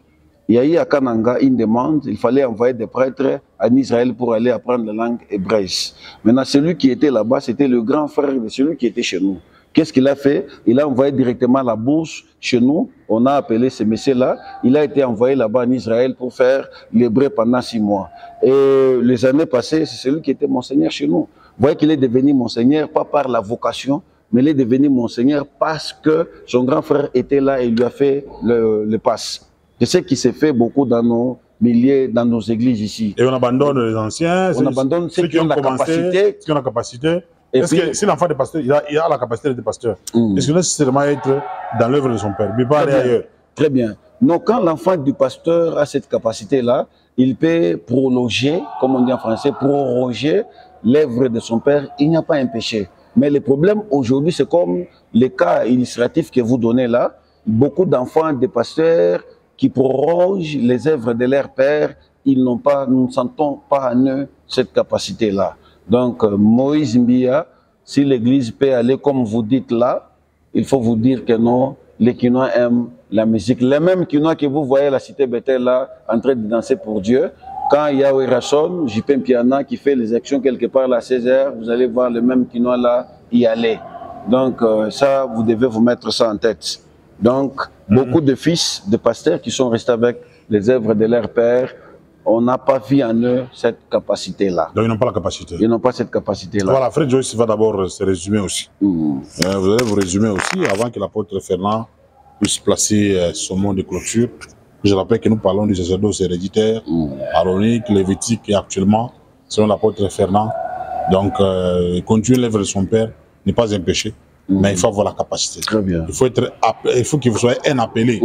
Il y a eu à Kananga une demande, il fallait envoyer des prêtres en Israël pour aller apprendre la langue hébraïque. Maintenant, celui qui était là-bas, c'était le grand frère de celui qui était chez nous. Qu'est-ce qu'il a fait? Il a envoyé directement la bourse chez nous. On a appelé ce monsieur-là. Il a été envoyé là-bas en Israël pour faire l'hébreu pendant 6 mois. Et les années passées, c'est celui qui était monseigneur chez nous. voyez qu'il est devenu monseigneur, pas par la vocation, mais il est devenu monseigneur parce que son grand frère était là et lui a fait le passe. Je sais qu'il s'est fait beaucoup dans nos milliers, dans nos églises ici. Et on abandonne les anciens, on abandonne ceux qui ont la capacité. Ceux qui ont la capacité. Est-ce que si l'enfant est pasteur, il a la capacité d'être pasteur, est-ce qu'il doit nécessairement être dans l'œuvre de son père, mais pas aller ailleurs? Très bien. Donc, quand l'enfant du pasteur a cette capacité-là, il peut prolonger, comme on dit en français, proroger l'œuvre de son père. Il n'y a pas un péché. Mais le problème aujourd'hui, c'est comme les cas illustratifs que vous donnez là. Beaucoup d'enfants des pasteurs qui prorogent les œuvres de leur père, nous ne sentons pas en eux cette capacité-là. Donc, Moïse Mbia, si l'Église peut aller comme vous dites là, il faut vous dire que non, les Kinois aiment la musique. Les mêmes Kinois que vous voyez à la cité Bethel là, en train de danser pour Dieu, quand il y a Werason, JP Piana qui fait les actions quelque part là, à 16h, vous allez voir le même Kinois là y aller. Donc, ça, vous devez vous mettre ça en tête. Donc, beaucoup de fils de pasteurs qui sont restés avec les œuvres de leur père, on n'a pas vu en eux cette capacité-là. Donc, ils n'ont pas la capacité. Ils n'ont pas cette capacité-là. Voilà, Frère Joyce va d'abord se résumer aussi. Vous allez vous résumer aussi avant que l'apôtre Fernand puisse placer son mot de clôture. Je rappelle que nous parlons du sacerdoce héréditaire, aronique, lévitique et actuellement, selon l'apôtre Fernand. Donc, continuer l'œuvre de son père n'est pas un péché. Mais il faut avoir la capacité. Très bien. Il faut qu'il soit un appelé,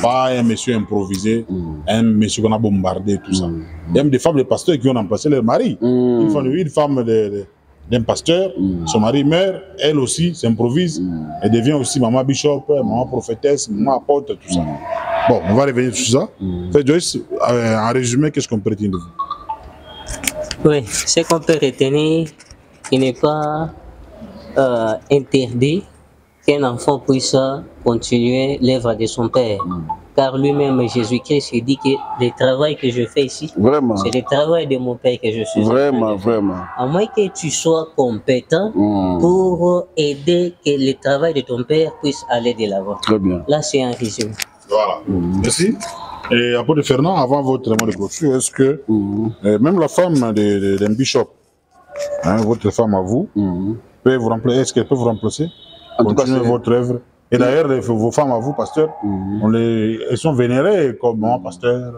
pas un monsieur improvisé, un monsieur qu'on a bombardé, tout ça. Il y a même des femmes de pasteurs qui ont remplacé leur mari. Une femme d'un pasteur, son mari meurt, elle aussi s'improvise, elle devient aussi maman bishop, maman prophétesse, maman apôtre, tout ça. Bon, on va revenir sur ça. Joyce, en résumé, qu'est-ce qu'on peut retenir de vous? Oui, ce qu'on peut retenir, il n'est pas interdit qu'un enfant puisse continuer l'œuvre de son père. Car lui-même, Jésus-Christ, il dit que le travail que je fais ici, c'est le travail de mon père que je suis. Vraiment. À moins que tu sois compétent pour aider que le travail de ton père puisse aller de l'avant. Très bien. Là, c'est un résumé. Voilà. Merci. Et apôtre Fernand, avant votre mot de clôture, est-ce que même la femme d'un bishop, votre femme à vous, peut vous remplacer? Est-ce qu'elle peut vous remplacer? Continuer votre œuvre. Et d'ailleurs, vos femmes à vous, pasteur, elles sont vénérées comme maman pasteur,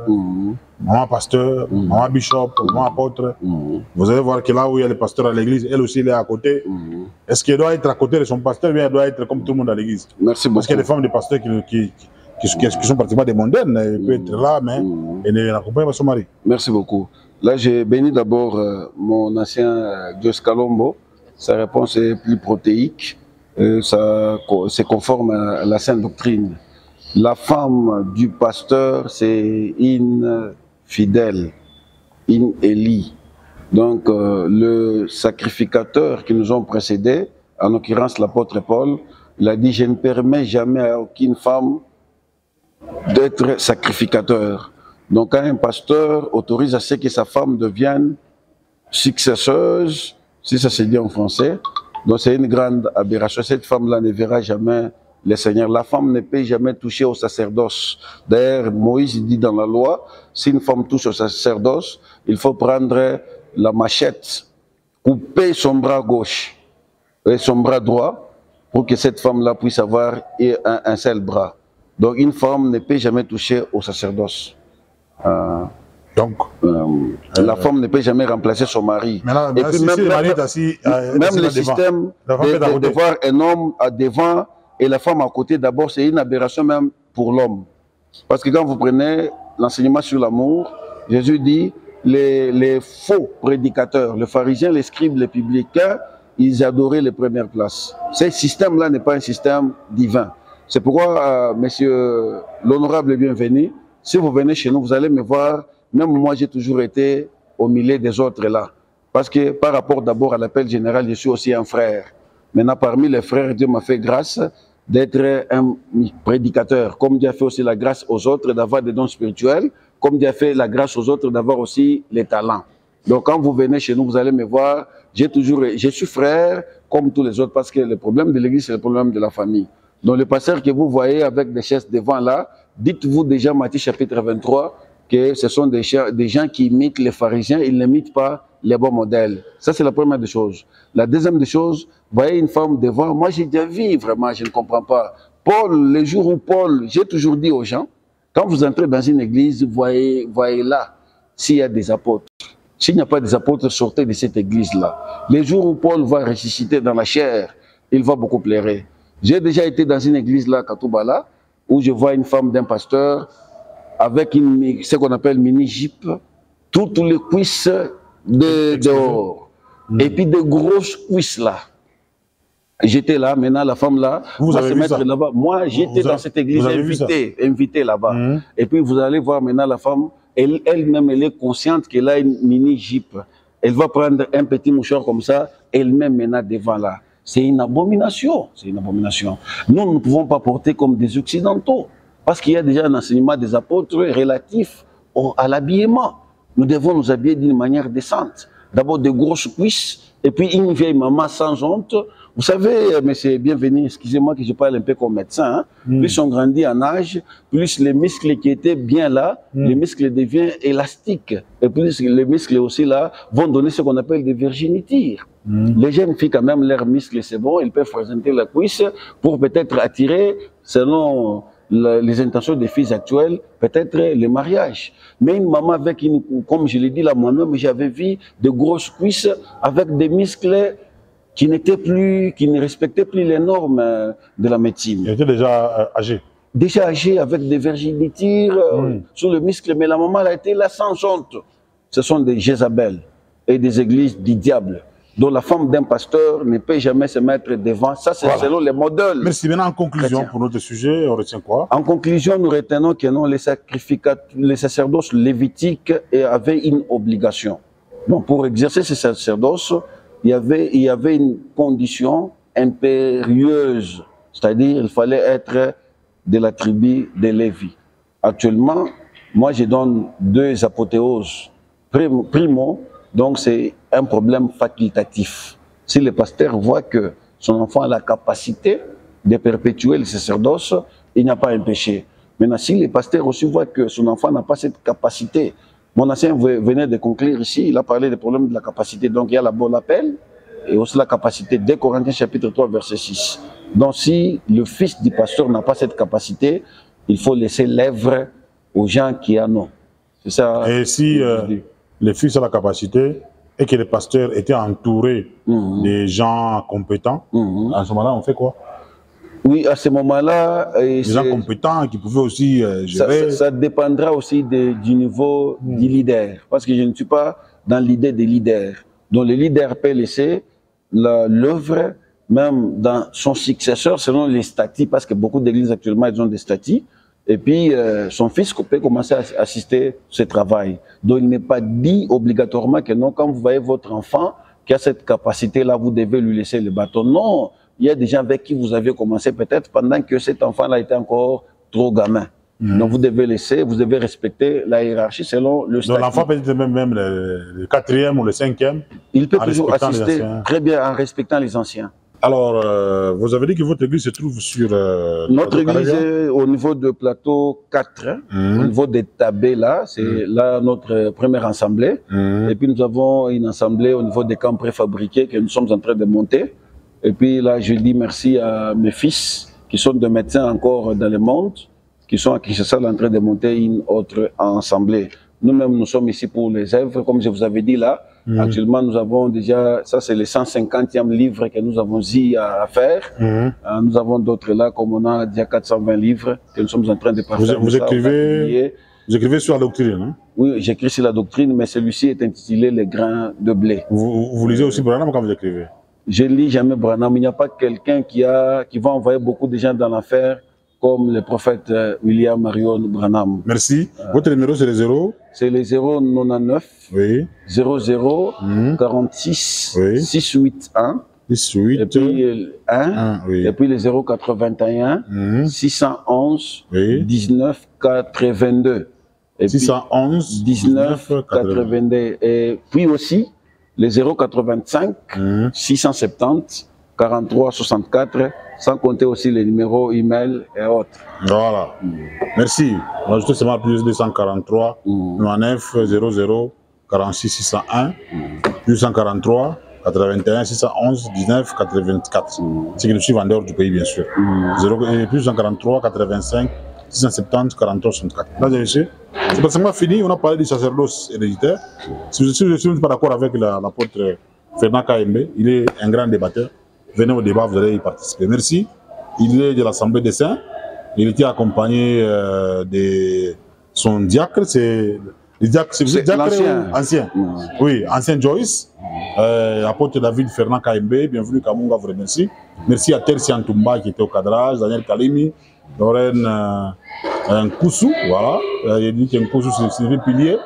maman bishop, maman apôtre. Vous allez voir que là où il y a le pasteur à l'église, elle aussi elle est à côté. Est-ce qu'elle doit être à côté de son pasteur ou bien elle doit être comme tout le monde à l'église? Merci beaucoup. Parce qu'il y a des femmes de pasteurs qui sont pratiquement des mondaines. Elle peut être là, mais elle n'accompagne pas son mari. Merci beaucoup. Là, j'ai béni d'abord mon ancien Dios Calombo. Sa réponse est plus protéique, c'est conforme à la sainte doctrine. La femme du pasteur, c'est une fidèle, une Élie. Donc, le sacrificateur qui nous ont précédés, en l'occurrence l'apôtre Paul, il a dit « Je ne permets jamais à aucune femme d'être sacrificateur ». Donc, quand un pasteur autorise à ce que sa femme devienne successeuse, si ça se dit en français, donc c'est une grande aberration. Cette femme-là ne verra jamais le Seigneur. La femme ne peut jamais toucher au sacerdoce. D'ailleurs, Moïse dit dans la loi, si une femme touche au sacerdoce, il faut prendre la machette, couper son bras gauche et son bras droit pour que cette femme-là puisse avoir un seul bras. Donc une femme ne peut jamais toucher au sacerdoce. Donc, la femme ne peut jamais remplacer son mari. Maintenant, et puis même le système de voir un homme devant et la femme à côté, d'abord, c'est une aberration même pour l'homme. Parce que quand vous prenez l'enseignement sur l'amour, Jésus dit, les faux prédicateurs, les pharisiens, les scribes, les publicains, ils adoraient les premières places. Ce système-là n'est pas un système divin. C'est pourquoi, monsieur l'honorable bienvenu, si vous venez chez nous, vous allez me voir. Même moi, j'ai toujours été au milieu des autres là. Parce que par rapport d'abord à l'appel général, je suis aussi un frère. Maintenant, parmi les frères, Dieu m'a fait grâce d'être un prédicateur. Comme Dieu a fait aussi la grâce aux autres d'avoir des dons spirituels, comme Dieu a fait la grâce aux autres d'avoir aussi les talents. Donc quand vous venez chez nous, vous allez me voir, je suis frère comme tous les autres parce que le problème de l'église, c'est le problème de la famille. Donc le pasteur que vous voyez avec des chaises devant là, dites-vous déjà Matthieu chapitre 23, que ce sont des gens qui imitent les pharisiens, ils n'imitent pas les bons modèles. Ça, c'est la première des choses. La deuxième des choses, vous voyez une femme devant, moi j'ai déjà vu, vraiment, je ne comprends pas. Paul, les jours où Paul, j'ai toujours dit aux gens, quand vous entrez dans une église, voyez là s'il y a des apôtres. S'il n'y a pas des apôtres, sortez de cette église-là. Les jours où Paul va ressusciter dans la chair, il va beaucoup pleurer. J'ai déjà été dans une église là, Katoubala, où je vois une femme d'un pasteur avec ce qu'on appelle mini-jupe, toutes les cuisses dehors. Et puis de grosses cuisses là. J'étais là, maintenant la femme là, vous va avez se vu mettre ça? là-bas. Moi, j'étais dans cette église invité là-bas. Et puis vous allez voir maintenant la femme, elle-même, elle est consciente qu'elle a une mini-jupe. Elle va prendre un petit mouchoir comme ça, elle-même maintenant devant là. C'est une abomination. C'est une abomination. Nous ne pouvons pas porter comme des Occidentaux. Parce qu'il y a déjà un enseignement des apôtres relatif à l'habillement. Nous devons nous habiller d'une manière décente. D'abord de grosses cuisses, et puis une vieille maman sans honte. Vous savez, monsieur Bienvenu, excusez-moi que je parle un peu comme médecin, hein. Plus on grandit en âge, plus les muscles qui étaient bien là, les muscles deviennent élastiques. Et plus les muscles aussi là vont donner ce qu'on appelle des virginitires. Les jeunes filles, quand même, leurs muscles, c'est bon, ils peuvent présenter la cuisse pour peut-être attirer, selon les intentions des filles actuelles, peut-être le mariage. Mais une maman avec comme je l'ai dit là moi-même, j'avais vu de grosses cuisses avec des muscles qui ne respectaient plus les normes de la médecine. Il était déjà âgé. Déjà âgé, avec des virginitires sur le muscle, mais la maman elle a été là sans honte. Ce sont des Jézabel et des églises du diable, dont la femme d'un pasteur ne peut jamais se mettre devant. Ça, c'est selon les modèles. Merci. Maintenant, en conclusion, pour notre sujet, on retient quoi? En conclusion, nous retenons que non, les sacerdoces lévitiques avaient une obligation. Donc, pour exercer ces sacerdoces, il y avait une condition impérieuse, c'est-à-dire il fallait être de la tribu de Lévi. Actuellement, moi je donne deux apothéoses. Primo, donc c'est un problème facultatif. Si le pasteur voit que son enfant a la capacité de perpétuer le sacerdoce, il n'y a pas un péché. Maintenant, si le pasteur aussi voit que son enfant n'a pas cette capacité, mon ancien venait de conclure ici, il a parlé des problèmes de la capacité. Donc il y a d'abord l'appel et aussi la capacité. Dès Corinthiens chapitre 3, verset 6. Donc si le fils du pasteur n'a pas cette capacité, il faut laisser l'œuvre aux gens qui en ont. C'est ça. Et si le fils a la capacité et que le pasteur était entouré des gens compétents, à ce moment-là, on fait quoi? Oui, à ce moment-là... Des gens compétents qui pouvaient aussi gérer... Ça dépendra aussi du niveau du leader. Parce que je ne suis pas dans l'idée des leaders. Donc le leader peut laisser l'œuvre, même dans son successeur, selon les statuts, parce que beaucoup d'églises actuellement, elles ont des statuts. Et puis, son fils peut commencer à assister à ce travail. Donc il n'est pas dit obligatoirement que non, quand vous voyez votre enfant qui a cette capacité-là, vous devez lui laisser le bâton. Non! Il y a des gens avec qui vous avez commencé peut-être pendant que cet enfant-là était encore trop gamin. Donc vous devez laisser, vous devez respecter la hiérarchie selon le statut. Donc l'enfant peut être même le 4e ou le 5e. Il peut toujours assister très bien en respectant les anciens. Alors, vous avez dit que votre église se trouve sur... Notre église est au niveau de plateau 4, au niveau des Tabés là, c'est là notre première assemblée. Et puis nous avons une assemblée au niveau des camps préfabriqués que nous sommes en train de monter. Et puis là, je dis merci à mes fils qui sont des médecins encore dans le monde, qui sont à Kinshasa en train de monter une autre assemblée. Nous-mêmes, nous sommes ici pour les œuvres, comme je vous avais dit là. Actuellement, nous avons déjà, ça c'est le 150e livre que nous avons eu à faire. Nous avons d'autres là, comme on a déjà 420 livres que nous sommes en train de partager. Vous écrivez sur la doctrine, hein? Oui, j'écris sur la doctrine, mais celui-ci est intitulé Les grains de blé. Vous lisez aussi Branham quand vous écrivez? Je ne lis jamais Branham. Il n'y a pas quelqu'un qui va envoyer beaucoup de gens dans l'enfer comme le prophète William Marion Branham. Merci. Votre numéro, c'est le 0? C'est le 099 00 46 681. 681. Et puis 1. Et puis le 081 611 19 82. Et 611 19 82. Et puis aussi le 085 670 43 64, sans compter aussi les numéros email et autres. Voilà. Merci. On a ajouté seulement plus 243 99 00 46 601 plus 143 81 611 19 84. C'est le chiffre en dehors du pays, bien sûr. Et plus 143 85 670 43 64. Là, c'est pratiquement fini. On a parlé du sacerdoce héréditaire. Si je ne suis pas d'accord avec l'apôtre Fernand Kaembe, il est un grand débatteur. Venez au débat, vous allez y participer. Merci. Il est de l'Assemblée des Saints. Il était accompagné de son diacre. C'est le diacre, ancien. Oui, ancien Joyce. Apôtre David Fernand Kaembe. Bienvenue, Kamunga, vous remercie. Merci à Tersi Antoumba qui était au cadrage, Daniel Kalimi, Lorraine Nkoussou. Voilà. Il dit que Nkoussou, c'est le pilier.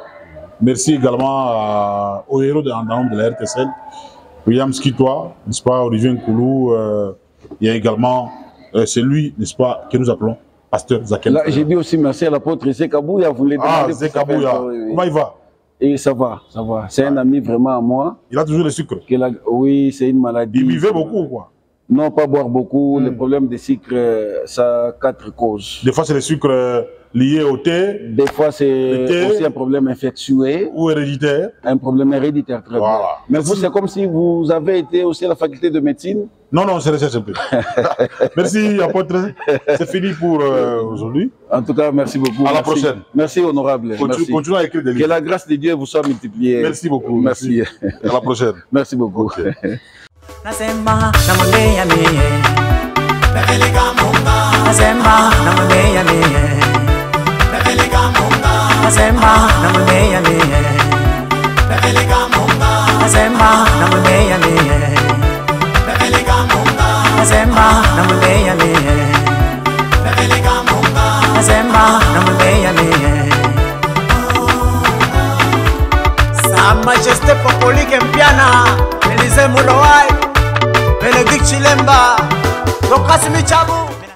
Merci également aux héros dans le nom de la RTSL. William Skitoa, n'est-ce pas, Olivier Nkoulou, il y a également celui, n'est-ce pas, que nous appelons Pasteur Zakel. Là, j'ai dit aussi merci à l'apôtre Zekabouya, vous voulez demander. Ah, Zekabouya, comment il va? Et ça va, ça va. C'est un ami vraiment à moi. Il a toujours le sucre. Oui, c'est une maladie. Il buvait beaucoup, quoi? Non, pas boire beaucoup. Le problème des sucres, ça a 4 causes. Des fois, c'est le sucre lié au thé. Des fois, c'est aussi un problème infectieux. Ou héréditaire. Un problème héréditaire, très bien. Mais vous, c'est comme si vous avez été aussi à la faculté de médecine. Non, non, c'est recherche un peu. Merci, apôtre. C'est fini pour aujourd'hui. En tout cas, merci beaucoup. À la prochaine. Merci, honorable. Continuez à écrire des livres. Que la grâce de Dieu vous soit multipliée. Merci beaucoup. Merci. À la prochaine. Merci beaucoup. Okay. Nasema namuleya mie Bebeleka munga Nasema namuleya mie Bebeleka munga Nasema namuleya mie Bebeleka munga Nasema namuleya mie Bebeleka munga Nasema namuleya mie Bebeleka munga Nasema namuleya mie Sa Majesté Popolique Mpiana Élisée Moulowai Bénédicte Chilemba, Dokasimi Chabu.